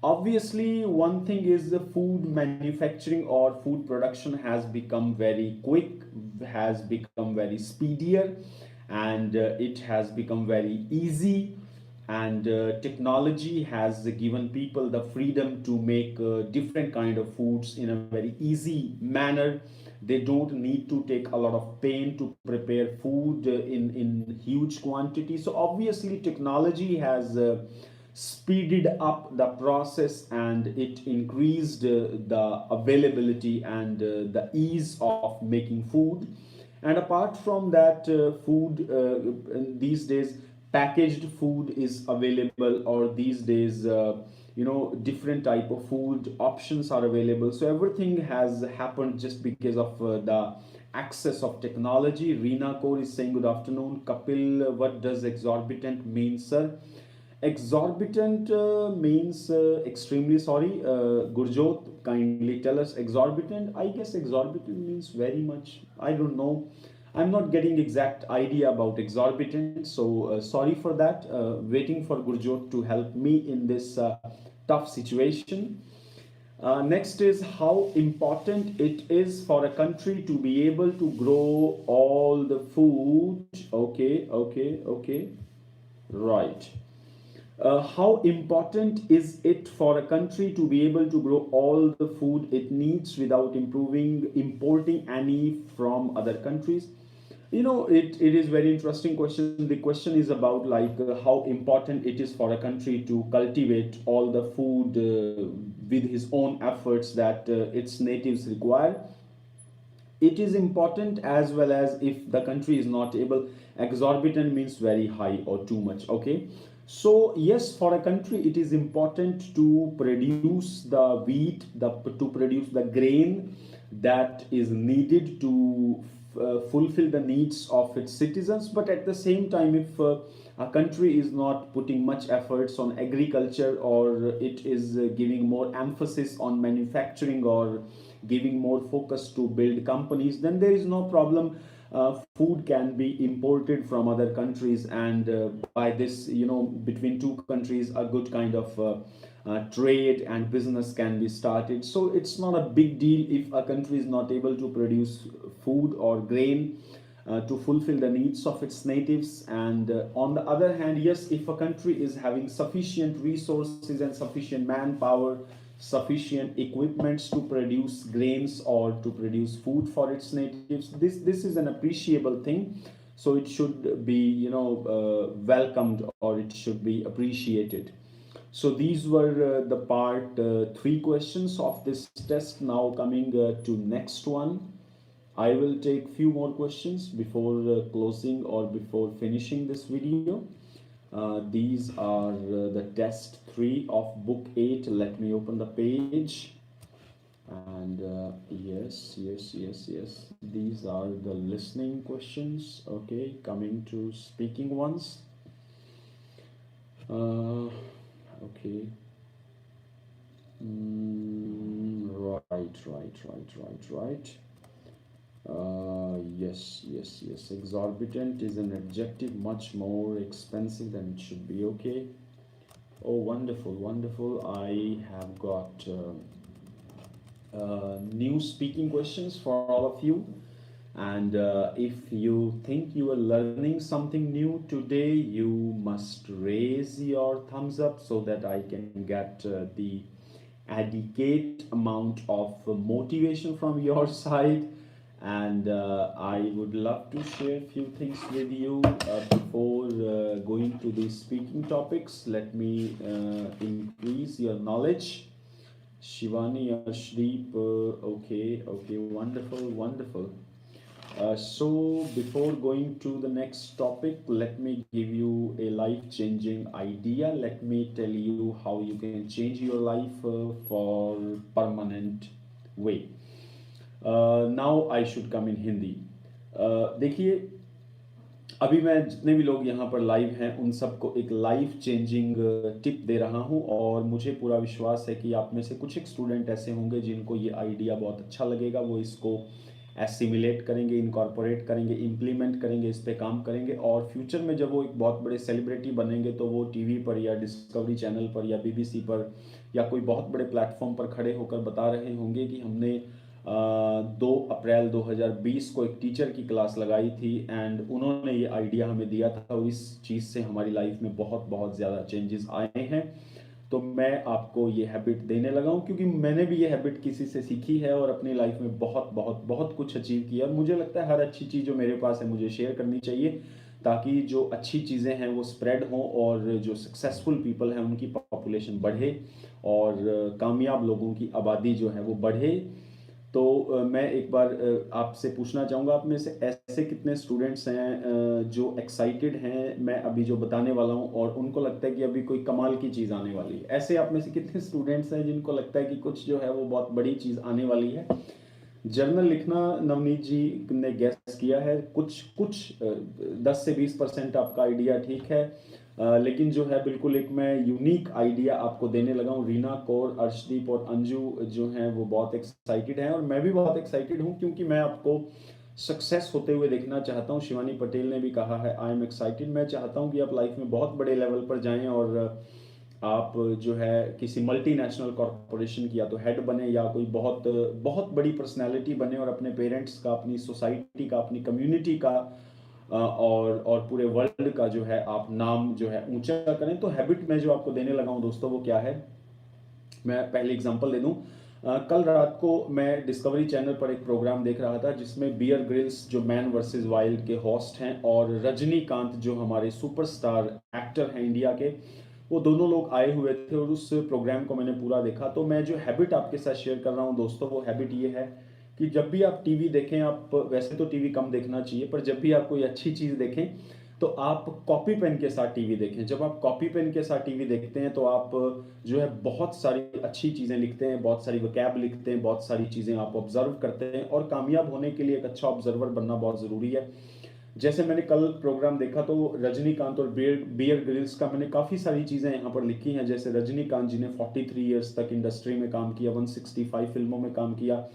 Obviously, one thing is the food manufacturing or food production has become very quick, has become very speedier, and it has become very easy. And technology has given people the freedom to make different kind of foods in a very easy manner. They don't need to take a lot of pain to prepare food in huge quantity. So obviously technology has speeded up the process, and it increased the availability and the ease of making food. And apart from that, food these days packaged food is available, or these days different type of food options are available. So everything has happened just because of the access of technology. Reena Kaur is saying good afternoon. Kapil, what does exorbitant mean, sir? Exorbitant means extremely sorry. Gurjot, kindly tell us exorbitant. I guess exorbitant means very much. I don't know. I'm not getting exact idea about exorbitant. So sorry for that. Waiting for Gurjot to help me in this tough situation. Next is how important it is for a country to be able to grow all the food. Okay, okay, okay. Right. How important is it for a country to be able to grow all the food it needs without importing any from other countries? It is very interesting question. The question is about like how important it is for a country to cultivate all the food with his own efforts that its natives require. It is important as well as if the country is not able. Exorbitant means very high or too much. Okay, so yes, for a country it is important to produce the wheat, to produce the grain that is needed to fulfill the needs of its citizens. But at the same time, if a country is not putting much efforts on agriculture, or it is giving more emphasis on manufacturing, or giving more focus to build companies, then there is no problem. Food can be imported from other countries, and by this, between two countries, a good kind of trade and business can be started. So it's not a big deal if a country is not able to produce food or grain to fulfill the needs of its natives. And on the other hand, yes, if a country is having sufficient resources and sufficient manpower, sufficient equipments to produce grains or to produce food for its natives, this is an appreciable thing. So it should be welcomed, or it should be appreciated. So these were the part three questions of this test. Now coming to next one, I will take few more questions before closing or before finishing this video. These are the test 3 of book 8. Let me open the page. And yes, these are the listening questions. Okay, coming to speaking ones. Okay. Right. Yes. Exorbitant is an adjective, much more expensive than it should be. Okay. Oh, wonderful. I have got new speaking questions for all of you. And if you think you are learning something new today, you must raise your thumbs up so that I can get the adequate amount of motivation from your side. And I would love to share a few things with you before going to the speaking topics. Let me increase your knowledge. Shivani, Ashdeep, okay, wonderful. So before going to the next topic, let me give you a life-changing idea. Let me tell you how you can change your life for permanent way. Now I should come in Hindi. देखिए, अभी मैं जितने भी लोग यहाँ पर live हैं उन सबको एक लाइफ चेंजिंग टिप दे रहा हूँ, और मुझे पूरा विश्वास है कि आप में से कुछ एक स्टूडेंट ऐसे होंगे जिनको ये आइडिया बहुत अच्छा लगेगा. वो इसको एसिमिलेट करेंगे, इनकॉर्पोरेट करेंगे, इम्प्लीमेंट करेंगे, इस पे काम करेंगे, और फ्यूचर में जब वो एक बहुत बड़े सेलिब्रिटी बनेंगे तो वो टीवी पर या डिस्कवरी चैनल पर या बीबीसी पर या कोई बहुत बड़े प्लेटफॉर्म पर खड़े होकर बता रहे होंगे कि हमने 2 अप्रैल 2020 को एक टीचर की क्लास लगाई थी एंड उन्होंने ये आइडिया हमें दिया था, और इस चीज़ से हमारी लाइफ में बहुत ज़्यादा चेंजेस आए हैं. तो मैं आपको ये हैबिट देने लगा हूँ क्योंकि मैंने भी ये हैबिट किसी से सीखी है और अपनी लाइफ में बहुत कुछ अचीव किया. और मुझे लगता है हर अच्छी चीज़ जो मेरे पास है मुझे शेयर करनी चाहिए, ताकि जो अच्छी चीज़ें हैं वो स्प्रेड हों और जो सक्सेसफुल पीपल हैं उनकी पॉपुलेशन बढ़े और कामयाब लोगों की आबादी जो है वो बढ़े. तो मैं एक बार आपसे पूछना चाहूँगा, आप में से ऐसे कितने स्टूडेंट्स हैं जो एक्साइटेड हैं मैं अभी जो बताने वाला हूँ, और उनको लगता है कि अभी कोई कमाल की चीज़ आने वाली है? ऐसे आप में से कितने स्टूडेंट्स हैं जिनको लगता है कि कुछ जो है वो बहुत बड़ी चीज़ आने वाली है? जर्नल लिखना नवनीत जी ने गैस किया है. कुछ 10 से 20% आपका आइडिया ठीक है, लेकिन जो है बिल्कुल एक मैं यूनिक आइडिया आपको देने लगा हूँ. रीना कौर, अर्शदीप और अंजू जो हैं वो बहुत एक्साइटेड हैं, और मैं भी बहुत एक्साइटेड हूँ क्योंकि मैं आपको सक्सेस होते हुए देखना चाहता हूँ. शिवानी पटेल ने भी कहा है आई एम एक्साइटेड. मैं चाहता हूँ कि आप लाइफ में बहुत बड़े लेवल पर जाएं और आप जो है किसी मल्टीनेशनल कॉरपोरेशन की या तो हेड बने या कोई बहुत बहुत बड़ी पर्सनैलिटी बने और अपने पेरेंट्स का, अपनी सोसाइटी का, अपनी कम्युनिटी का और पूरे वर्ल्ड का जो है आप नाम जो है ऊंचा करें। तो हैबिट मैं जो आपको देने लगा हूं दोस्तों वो क्या है, मैं पहले एग्जांपल दे दूं। कल रात को मैं डिस्कवरी चैनल पर एक प्रोग्राम देख रहा था जिसमें बियर ग्रिल्स जो मैन वर्सेस वाइल्ड के होस्ट हैं और रजनीकांत जो हमारे सुपरस्टार एक्टर हैं इंडिया के, वो दोनों लोग आए हुए थे और उस प्रोग्राम को मैंने पूरा देखा। तो मैं जो हैबिट आपके साथ शेयर कर रहा हूँ दोस्तों, वो हैबिट ये है कि जब भी आप टीवी देखें, आप वैसे तो टीवी कम देखना चाहिए, पर जब भी आप कोई अच्छी चीज़ देखें तो आप कॉपी पेन के साथ टीवी देखें। जब आप कॉपी पेन के साथ टीवी देखते हैं तो आप जो है बहुत सारी अच्छी चीज़ें लिखते हैं, बहुत सारी वोकैब लिखते हैं, बहुत सारी चीज़ें आप ऑब्जर्व करते हैं और कामयाब होने के लिए एक अच्छा ऑब्जर्वर बनना बहुत ज़रूरी है। जैसे मैंने कल प्रोग्राम देखा तो रजनीकांत और बियर ग्रिल्स का मैंने काफ़ी सारी चीज़ें यहाँ पर लिखी हैं। जैसे रजनीकांत जी ने 43 ईयर्स तक इंडस्ट्री में काम किया, 165 फिल्मों में काम किया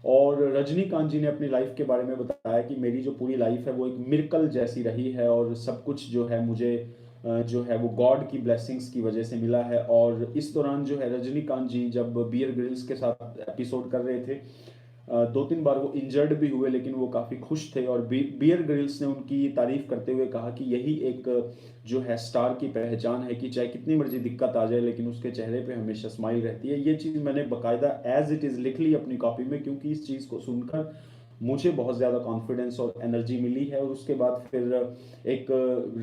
और रजनीकांत जी ने अपनी लाइफ के बारे में बताया कि मेरी जो पूरी लाइफ है वो एक मिरेकल जैसी रही है और सब कुछ जो है मुझे जो है वो गॉड की ब्लेसिंग्स की वजह से मिला है। और इस दौरान जो है रजनीकांत जी जब बियर ग्रिल्स के साथ एपिसोड कर रहे थे, दो तीन बार वो इंजर्ड भी हुए लेकिन वो काफ़ी खुश थे और बियर ग्रिल्स ने उनकी तारीफ करते हुए कहा कि यही एक जो है स्टार की पहचान है कि चाहे कितनी मर्जी दिक्कत आ जाए लेकिन उसके चेहरे पे हमेशा स्माइल रहती है। ये चीज़ मैंने बाकायदा एज इट इज़ लिख ली अपनी कॉपी में, क्योंकि इस चीज़ को सुनकर मुझे बहुत ज़्यादा कॉन्फिडेंस और एनर्जी मिली है। और उसके बाद फिर एक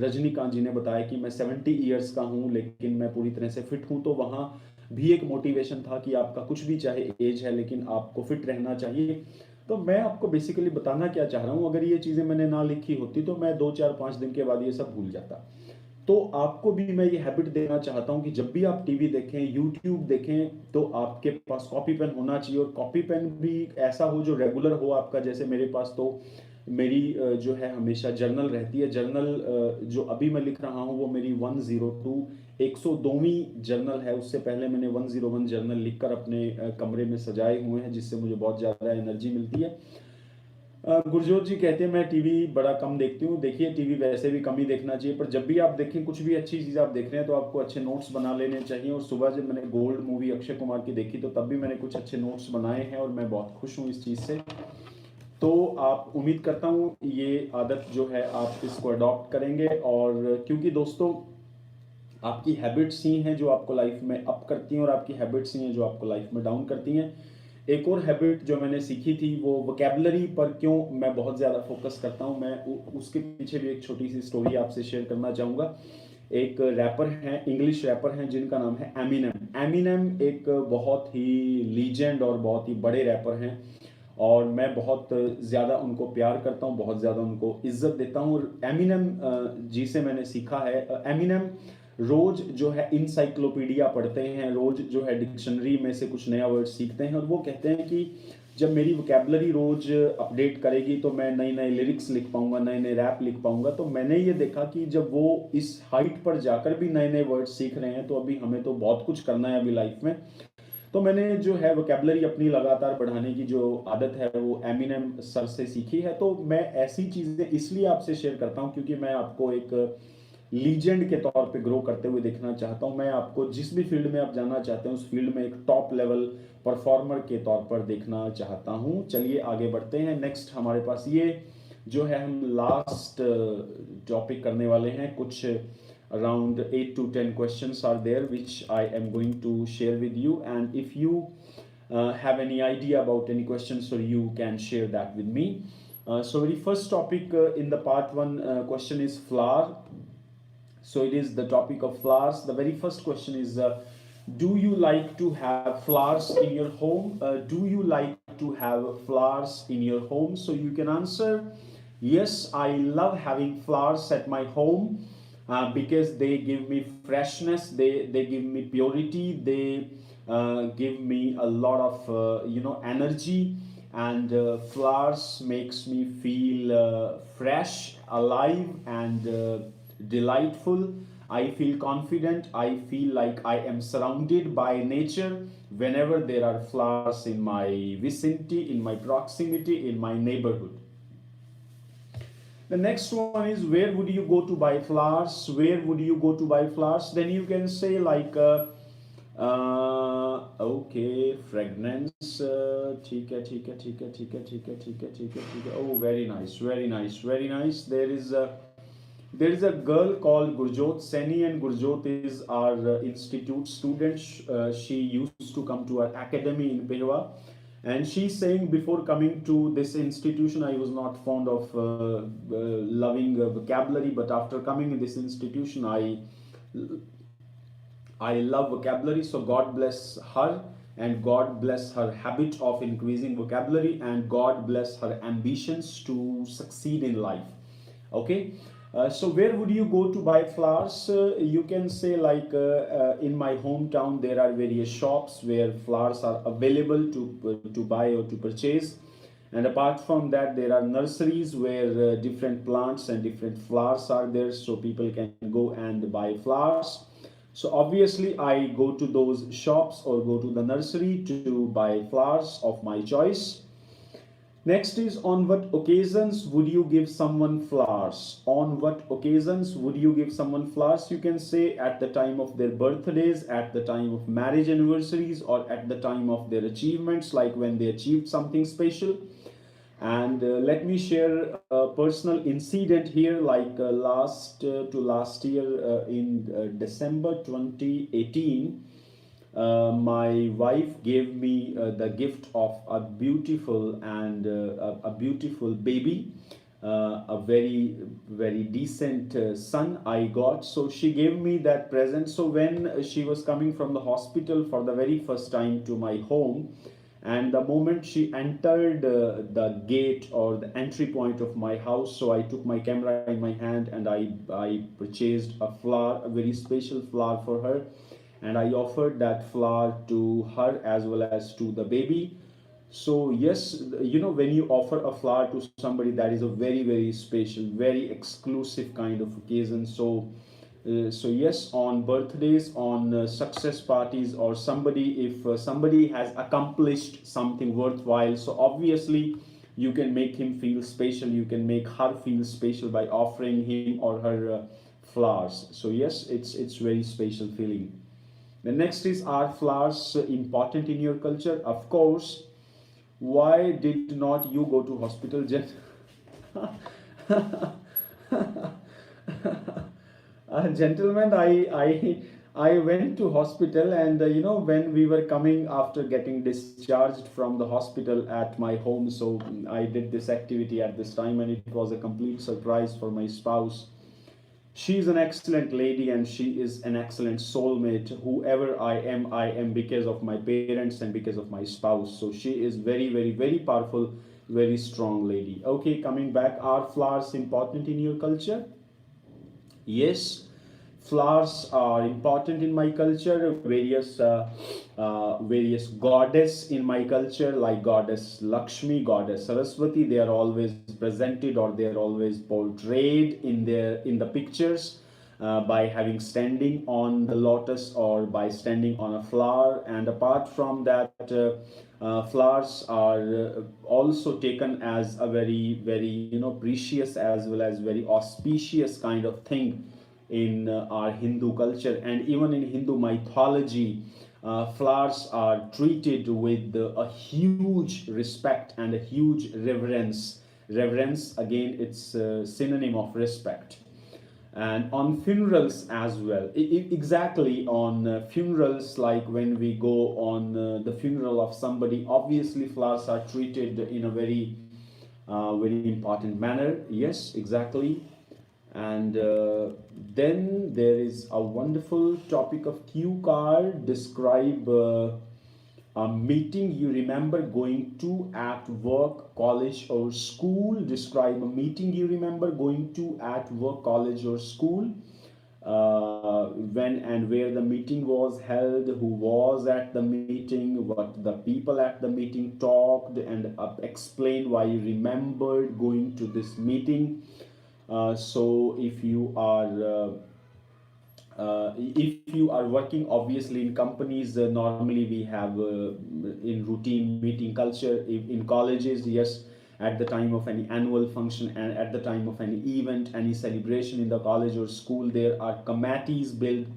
रजनीकांत जी ने बताया कि मैं 70 ईयर्स का हूँ लेकिन मैं पूरी तरह से फिट हूँ। तो वहाँ भी एक मोटिवेशन था कि आपका कुछ भी चाहे एज है लेकिन आपको फिट रहना चाहिए। तो मैं आपको बेसिकली बताना क्या चाह रहा हूँ, अगर ये चीज़ें मैंने ना लिखी होती तो मैं 2 4 5 दिन के बाद ये सब भूल जाता। तो आपको भी मैं ये हैबिट देना चाहता हूँ कि जब भी आप टीवी देखें, यूट्यूब देखें, तो आपके पास कॉपी पेन होना चाहिए और कॉपी पेन भी ऐसा हो जो रेगुलर हो आपका। जैसे मेरे पास तो मेरी जो है हमेशा जर्नल रहती है। जर्नल जो अभी मैं लिख रहा हूँ वो मेरी 102 102वीं जर्नल है। उससे पहले मैंने 101 जर्नल लिखकर अपने कमरे में सजाए हुए हैं जिससे मुझे बहुत ज़्यादा एनर्जी मिलती है। गुरजोत जी कहते हैं मैं टीवी बड़ा कम देखती हूँ। देखिए टीवी वैसे भी कम ही देखना चाहिए, पर जब भी आप देखें कुछ भी अच्छी चीज़ आप देख रहे हैं तो आपको अच्छे नोट्स बना लेने चाहिए। और सुबह जब मैंने गोल्ड मूवी अक्षय कुमार की देखी तो तब भी मैंने कुछ अच्छे नोट्स बनाए हैं और मैं बहुत खुश हूँ इस चीज़ से। तो आप उम्मीद करता हूँ ये आदत जो है आप इसको अडॉप्ट करेंगे। और क्योंकि दोस्तों आपकी हैबिट्स ही हैं जो आपको लाइफ में अप करती हैं और आपकी हैबिट्स ही हैं जो आपको लाइफ में डाउन करती हैं। एक और हैबिट जो मैंने सीखी थी वो वोकैबुलरी पर क्यों मैं बहुत ज़्यादा फोकस करता हूँ, मैं उसके पीछे भी एक छोटी सी स्टोरी आपसे शेयर करना चाहूँगा। एक रैपर हैं, इंग्लिश रैपर हैं जिनका नाम है एमिनेम। एमिनेम एक बहुत ही लीजेंड और बहुत ही बड़े रैपर हैं और मैं बहुत ज़्यादा उनको प्यार करता हूँ, बहुत ज़्यादा उनको इज्जत देता हूँ। और एमिनेम जी से मैंने सीखा है, एमिनेम रोज जो है इंसाइक्लोपीडिया पढ़ते हैं, रोज जो है डिक्शनरी में से कुछ नया वर्ड सीखते हैं और वो कहते हैं कि जब मेरी वोकैबुलरी रोज अपडेट करेगी तो मैं नई नई लिरिक्स लिख पाऊंगा, नए नए रैप लिख पाऊंगा। तो मैंने ये देखा कि जब वो इस हाइट पर जाकर भी नए नए वर्ड सीख रहे हैं तो अभी हमें तो बहुत कुछ करना है अभी लाइफ में। तो मैंने जो है वोकैबुलरी अपनी लगातार बढ़ाने की जो आदत है वो एमिनेम सर से सीखी है। तो मैं ऐसी चीज़ें इसलिए आपसे शेयर करता हूँ क्योंकि मैं आपको एक लीजेंड के तौर पे ग्रो करते हुए देखना चाहता हूं। मैं आपको जिस भी फील्ड में आप जाना चाहते हैं उस फील्ड में एक टॉप लेवल परफॉर्मर के तौर पर देखना चाहता हूं। चलिए आगे बढ़ते हैं। नेक्स्ट हमारे पास ये जो है हम लास्ट टॉपिक करने वाले हैं। कुछ around 8 to 10 questions are there which I am going to share with you, and if you have any idea about any questions, so you can share that with me. So very first topic in the part 1 question is flower. So it is the topic of flowers. The very first question is, do you like to have flowers in your home? Do you like to have flowers in your home? So you can answer, yes, I love having flowers at my home because they give me freshness, they give me purity, they give me a lot of energy, and flowers makes me feel fresh, alive, and delightful. I feel confident, I feel like I am surrounded by nature whenever there are flowers in my vicinity, in my proximity, in my neighborhood. The next one is, where would you go to buy flowers? Where would you go to buy flowers? Then you can say like okay, fragrance. ठीक है, ठीक है, ठीक है, ठीक है, ठीक है, ठीक है, ठीक है, ठीक है. Oh, very nice, very nice, very nice. There is a girl called Gurjot Seni, and Gurjot is our institute student. She used to come to our academy in Pehwa, and she's saying, before coming to this institution, I was not fond of loving vocabulary, but after coming in this institution, I love vocabulary. So God bless her, and God bless her habit of increasing vocabulary, and God bless her ambitions to succeed in life. Okay. So where would you go to buy flowers? You can say like in my hometown there are various shops where flowers are available to buy or to purchase, and apart from that there are nurseries where different plants and different flowers are there, so people can go and buy flowers. So obviously I go to those shops or go to the nursery to buy flowers of my choice. Next is, on what occasions would you give someone flowers? On what occasions would you give someone flowers? You can say at the time of their birthdays, at the time of marriage anniversaries, or at the time of their achievements, like when they achieved something special. And let me share a personal incident here, like last year in December 2018. My wife gave me the gift of a beautiful and a beautiful baby, a very very decent son I got. So she gave me that present. So when she was coming from the hospital for the very first time to my home, and the moment she entered the gate or the entry point of my house, so I took my camera in my hand and I purchased a flower, a very special flower for her, and I offered that flower to her as well as to the baby. So yes, when you offer a flower to somebody, that is a very very special, very exclusive kind of occasion. So yes, on birthdays, on success parties, or somebody, if somebody has accomplished something worthwhile, so obviously you can make him feel special, you can make her feel special by offering him or her flowers. So yes, it's very special feeling. The next is, are flowers important in your culture? Of course. Why did not you go to hospital, Jen? Gentlemen, I went to hospital, and when we were coming after getting discharged from the hospital at my home, so I did this activity at this time, and it was a complete surprise for my spouse. She is an excellent lady, and she is an excellent soulmate. Whoever I am because of my parents and because of my spouse. So she is very very very powerful, very strong lady. Okay, coming back, are flowers important in your culture? Yes, flowers are important in my culture. Various goddess in my culture, like goddess Lakshmi, goddess Saraswati, they are always presented, or they are always portrayed in the pictures by having standing on the lotus or by standing on a flower. And apart from that, flowers are also taken as a very very precious as well as very auspicious kind of thing in our Hindu culture, and even in Hindu mythology. Flowers are treated with a huge respect and a huge reverence. Reverence, again, it's a synonym of respect. And on funerals as well, exactly, on funerals, like when we go on the funeral of somebody, obviously flowers are treated in a very very important manner. Yes, exactly. And then there is a wonderful topic of cue card. Describe a meeting you remember going to at work, college, or school. Describe a meeting you remember going to at work, college, or school. When and where the meeting was held, who was at the meeting, what the people at the meeting talked, and explain why you remembered going to this meeting. So if you are working obviously in companies, normally we have in routine meeting culture. In colleges, yes, at the time of any annual function and at the time of any event, any celebration in the college or school, there are committees built,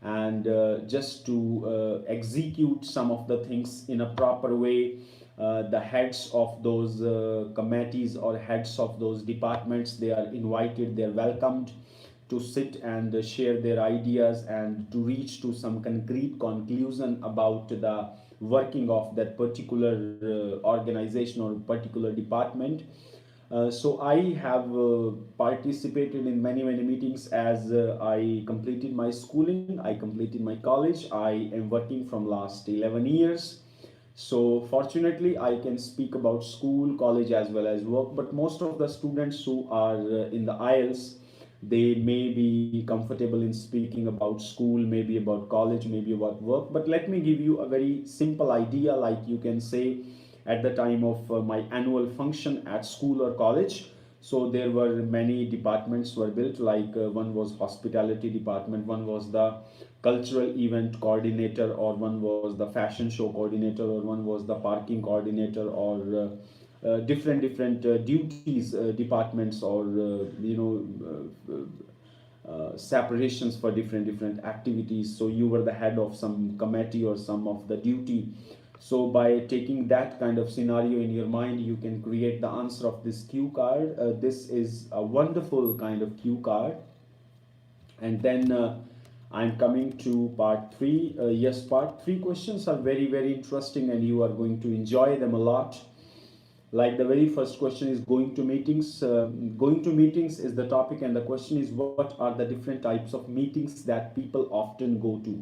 and just to execute some of the things in a proper way. The heads of those committees or heads of those departments, they are invited, they are welcomed to sit and share their ideas and to reach to some concrete conclusion about the working of that particular organization or particular department. So I have participated in many meetings as I completed my schooling, I completed my college, I am working from last 11 years. So fortunately, I can speak about school, college as well as work. But most of the students who are in the IELTS, they may be comfortable in speaking about school, maybe about college, maybe about work. But let me give you a very simple idea, like you can say at the time of my annual function at school or college. So there were many departments were built, like one was hospitality department, one was the cultural event coordinator, or one was the fashion show coordinator, or one was the parking coordinator, or different duties departments, or separations for different activities. So you were the head of some committee or some of the duty. So by taking that kind of scenario in your mind, you can create the answer of this cue card. This is a wonderful kind of cue card. And then I'm coming to part 3. Yes, part 3 questions are very interesting, and you are going to enjoy them a lot. Like the very first question is going to meetings. Going to meetings is the topic, and the question is, what are the different types of meetings that people often go to?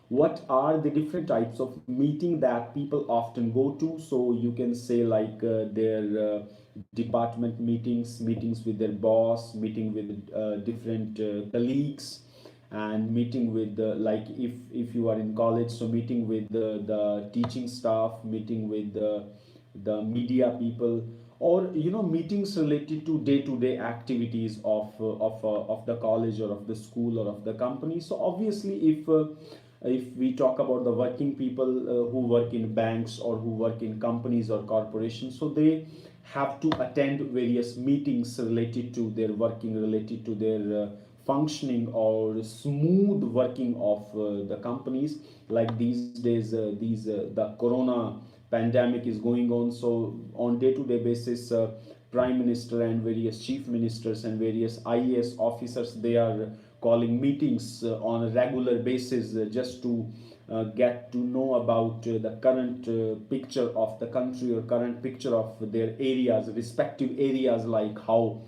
What are the different types of meeting that people often go to? So you can say like their department meetings with their boss, meeting with different colleagues, and meeting with like if you are in college, so meeting with the teaching staff, meeting with the media people, or meetings related to day-to-day activities of the college or of the school or of the company. So obviously, if we talk about the working people who work in banks or who work in companies or corporations, so they have to attend various meetings related to their working, related to their functioning or smooth working of the companies. Like these days, the corona pandemic is going on, so on day-to-day basis, prime minister and various chief ministers and various IAS officers, they are calling meetings on a regular basis just to get to know about the current picture of the country or current picture of their areas, respective areas, like how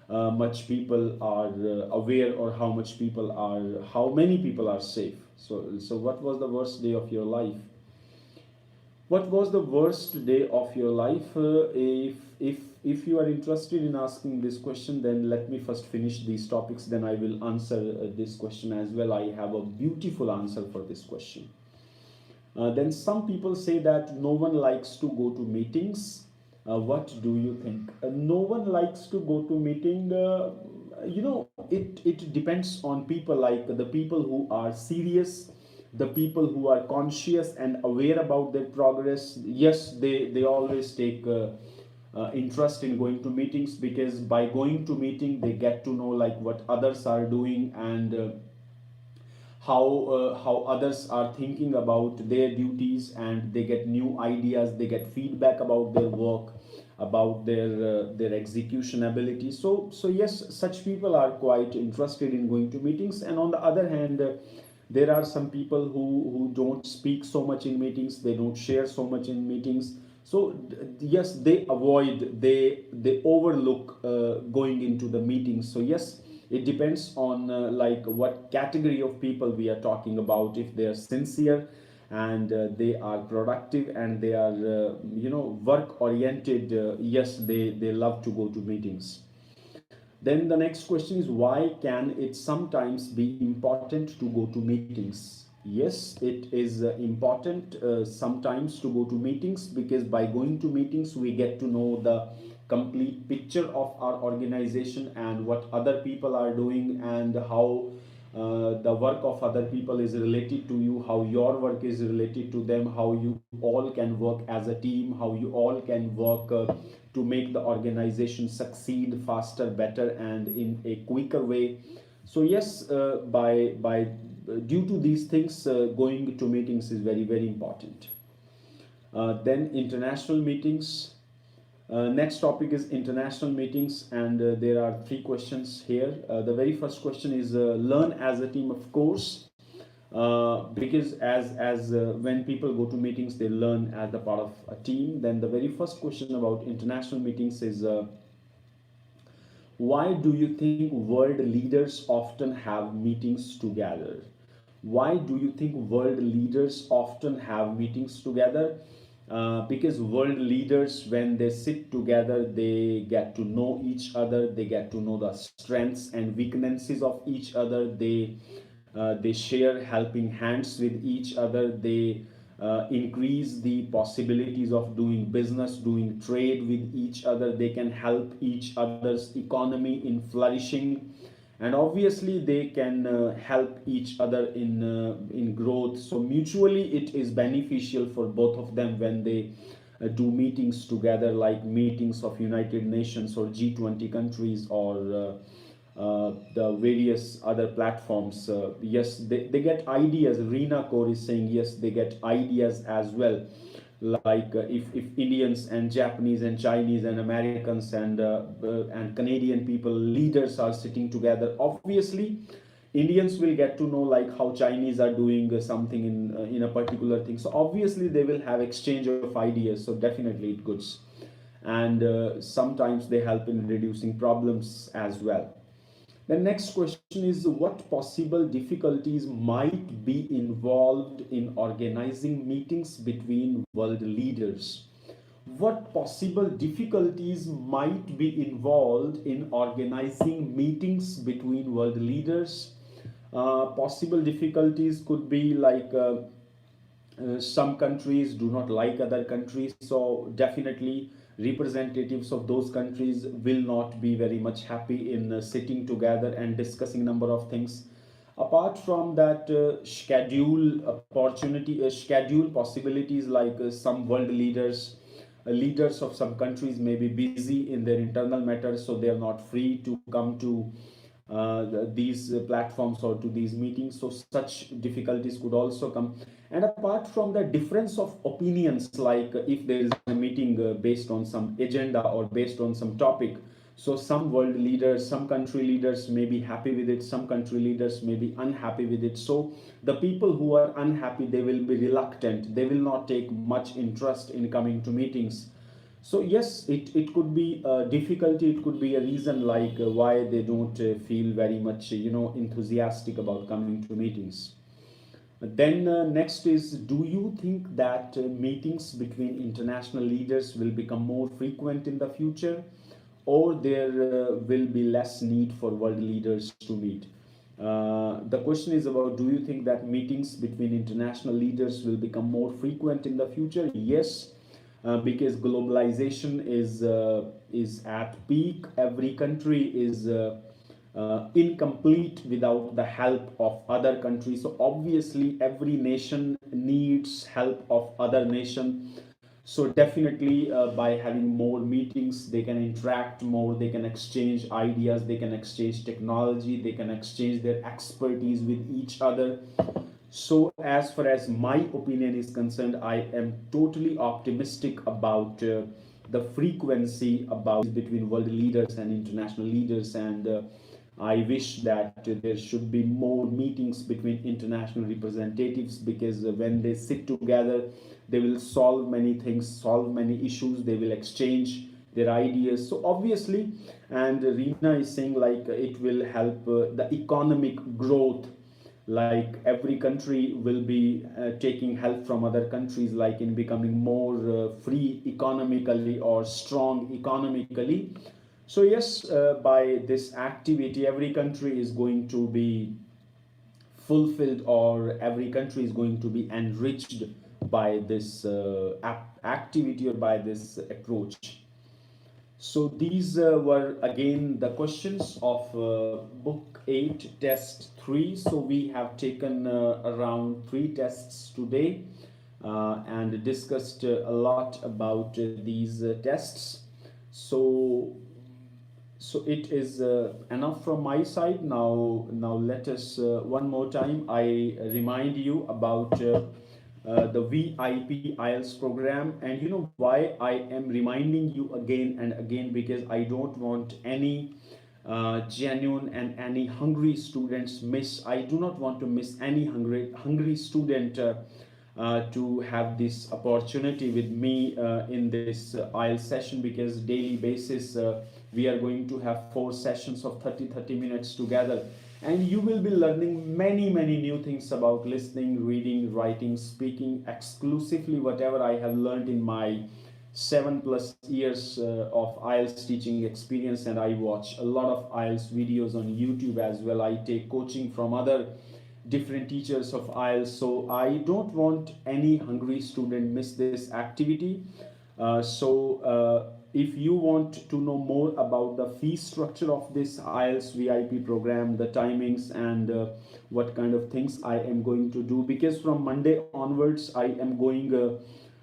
much people are aware, or how many people are safe. So what was the worst day of your life? What was the worst day of your life? If you are interested in asking this question, then let me first finish these topics, then I will answer this question as well. I have a beautiful answer for this question. Then some people say that no one likes to go to meetings. What do you think? No one likes to go to meeting. It depends on people. Like the people who are serious, the people who are conscious and aware about their progress, yes, they always take interest in going to meetings, because by going to meeting they get to know like what others are doing, and how others are thinking about their duties, and they get new ideas, they get feedback about their work, about their execution ability. So yes, such people are quite interested in going to meetings. And on the other hand, there are some people who don't speak so much in meetings, they don't share so much in meetings. So yes, they avoid, they overlook going into the meetings. So yes, it depends on like what category of people we are talking about. If they are sincere and they are productive and they are work oriented, yes, they love to go to meetings. Then the next question is, why can it sometimes be important to go to meetings? Yes, it is important sometimes to go to meetings, because by going to meetings we get to know the complete picture of our organization and what other people are doing, and how the work of other people is related to you, how your work is related to them, how you all can work as a team, how you all can work to make the organization succeed faster, better, and in a quicker way. So yes, by due to these things, going to meetings is very, very important. Then international meetings. Next topic is international meetings, and there are three questions here. The very first question is learn as a team, of course, because as when people go to meetings, they learn as a part of a team. Then the very first question about international meetings is why do you think world leaders often have meetings together? Why do you think world leaders often have meetings together? Because world leaders, when they sit together, they get to know each other, they get to know the strengths and weaknesses of each other, they share helping hands with each other, they increase the possibilities of doing business, doing trade with each other, they can help each other's economy in flourishing, and obviously they can help each other in growth. So mutually it is beneficial for both of them when they do meetings together, like meetings of United Nations or G20 countries, or the various other platforms. Yes, they get ideas. Rina Kaur is saying yes, they get ideas as well. Like if Indians and Japanese and Chinese and Americans and Canadian people leaders are sitting together, obviously Indians will get to know like how Chinese are doing something in a particular thing. So obviously they will have exchange of ideas. So definitely it goods, and sometimes they help in reducing problems as well. The next question is what possible difficulties might be involved in organizing meetings between world leaders? What possible difficulties might be involved in organizing meetings between world leaders? Possible difficulties could be like some countries do not like other countries, so definitely representatives of those countries will not be very much happy in sitting together and discussing number of things. Apart from that, schedule possibilities, like some world leaders, leaders of some countries may be busy in their internal matters, so they are not free to come to these platforms or to these meetings. So such difficulties could also come. And apart from the difference of opinions, like if there is a meeting based on some agenda or based on some topic, so some world leaders, some country leaders may be happy with it, some country leaders may be unhappy with it. So the people who are unhappy, they will be reluctant, they will not take much interest in coming to meetings. So yes, it could be a difficulty, it could be a reason like why they don't feel very much enthusiastic about coming to meetings. Then next is, do you think that meetings between international leaders will become more frequent in the future, or there will be less need for world leaders to meet? The question is about, do you think that meetings between international leaders will become more frequent in the future? Yes, because globalization is at peak. Every country is incomplete without the help of other countries. So obviously every nation needs help of other nation. So definitely by having more meetings, they can interact more, they can exchange ideas, they can exchange technology, they can exchange their expertise with each other. So as far as my opinion is concerned, I am totally optimistic about the frequency about between world leaders and international leaders, and I wish that there should be more meetings between international representatives, because when they sit together, they will solve many things, solve many issues, they will exchange their ideas. So obviously, and Reena is saying like it will help the economic growth, like every country will be taking help from other countries, like in becoming more free economically or strong economically. So yes, by this activity every country is going to be fulfilled, or every country is going to be enriched by this activity or by this approach. So these were again the questions of book 8 test 3. So we have taken around 3 tests today and discussed a lot about these tests. So it is enough from my side. Now let us one more time I remind you about the VIP IELTS program. And you know why I am reminding you again and again, because I don't want any genuine and any hungry students miss. I do not want to miss any hungry student to have this opportunity with me in this IELTS session, because daily basis we are going to have 4 sessions of 30 minutes together, and you will be learning many new things about listening, reading, writing, speaking, exclusively whatever I have learned in my 7+ years of IELTS teaching experience. And I watch a lot of IELTS videos on YouTube as well. I take coaching from other different teachers of IELTS. So I don't want any hungry student miss this activity. If you want to know more about the fee structure of this IELTS VIP program, the timings, and what kind of things I am going to do, because from Monday onwards I am going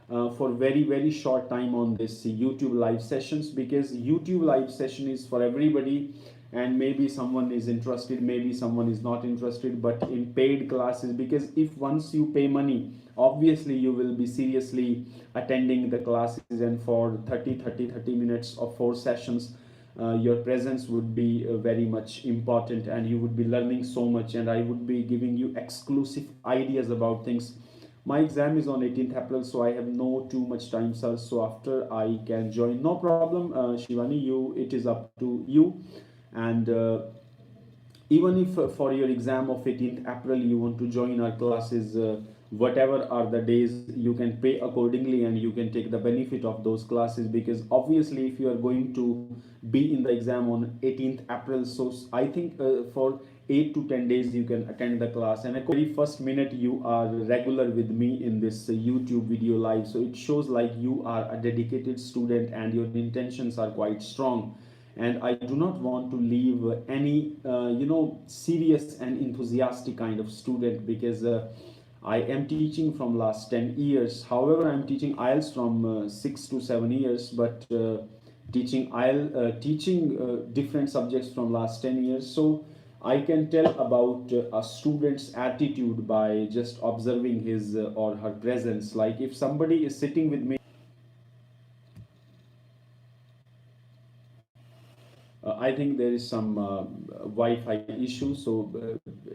for very short time on this YouTube live sessions, because YouTube live session is for everybody, and maybe someone is interested, maybe someone is not interested. But in paid classes, because if once you pay money, obviously you will be seriously attending the classes, and for 30 minutes of 4 sessions your presence would be very much important, and you would be learning so much, and I would be giving you exclusive ideas about things. My exam is on 18th April, so I have no too much time, sir. So after I can join, no problem, Shivani. It is up to you. And even if for your exam of 18th April you want to join our classes, whatever are the days, you can pay accordingly and you can take the benefit of those classes, because obviously if you are going to be in the exam on 18th April, so I think for 8 to 10 days you can attend the class, and at the very first minute you are regular with me in this YouTube video live. So it shows like you are a dedicated student and your intentions are quite strong, and I do not want to leave any serious and enthusiastic kind of student, because I am teaching from last 10 years. However, I am teaching IELTS from 6 to 7 years, but teaching different subjects from last 10 years. So I can tell about a student's attitude by just observing his or her presence. Like if somebody is sitting with me, I think there is some Wi-Fi issue. So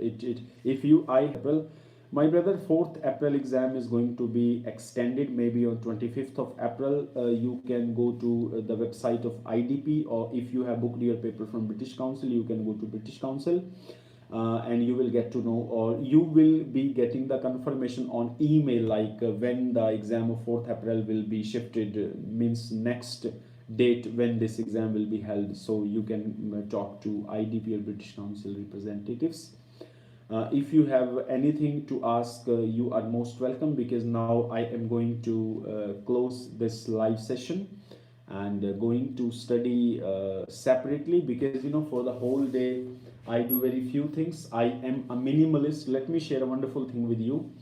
if you I April, my brother, 4th April exam is going to be extended maybe on 25th of April. You can go to the website of IDP, or if you have booked your paper from British Council, you can go to British Council. And you will get to know, or you will be getting the confirmation on email, like when the exam of 4th April will be shifted, means next date when this exam will be held. So you can talk to IDP or British Council representatives. If you have anything to ask, you are most welcome, because now I am going to close this live session and going to study separately, because for the whole day I do very few things. I am a minimalist. Let me share a wonderful thing with you.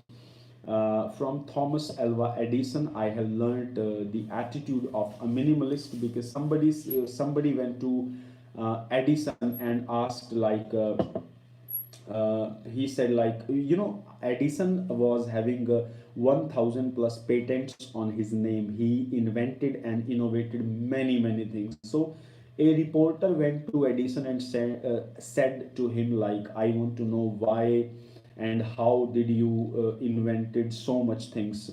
From Thomas Alva Edison, I have learned the attitude of a minimalist, because somebody went to Edison and asked, like he said, like, Edison was having 1000 plus patents on his name. He invented and innovated many things. So a reporter went to Edison and said to him, like, I want to know why and how did you invented so much things.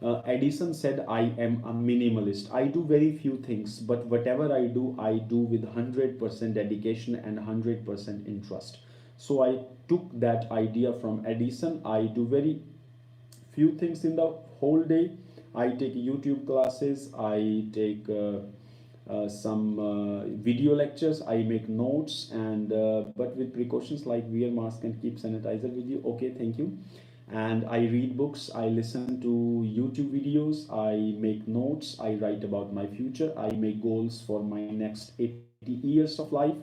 Edison said, I am a minimalist. I do very few things, but whatever I do with 100% dedication and 100% interest. So I took that idea from Edison. I do very few things in the whole day. I take YouTube classes, I take some video lectures, I make notes, and but with precautions like wear mask and keep sanitizer with you. Okay, thank you. and I read books, I listen to YouTube videos, I make notes, I write about my future, I make goals for my next 80 years of life.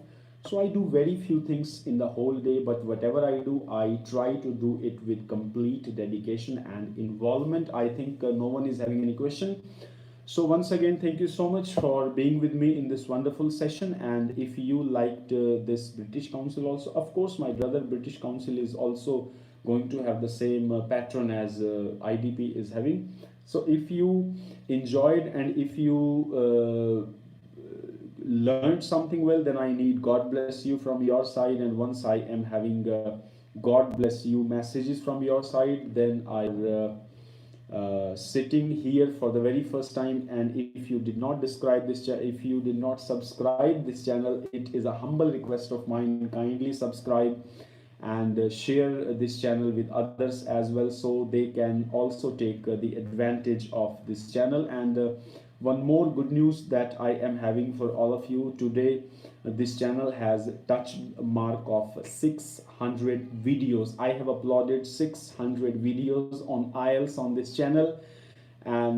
So I do very few things in the whole day, but whatever I do, I try to do it with complete dedication and involvement. I think no one is having any question. So once again, thank you so much for being with me in this wonderful session. And if you liked this British Council also, of course, my brother British Council is also going to have the same patron as IDP is having. So if you enjoyed and if you learned something well, then I need God bless you from your side. And once I am having God bless you messages from your side, then I'll sitting here for the very first time. And if you did not describe this if you did not subscribe this channel, it is a humble request of mine, kindly subscribe and share this channel with others as well, so they can also take the advantage of this channel. And one more good news that I am having for all of you today, this channel has touched a mark of 600 videos. I have uploaded 600 videos on IELTS on this channel, and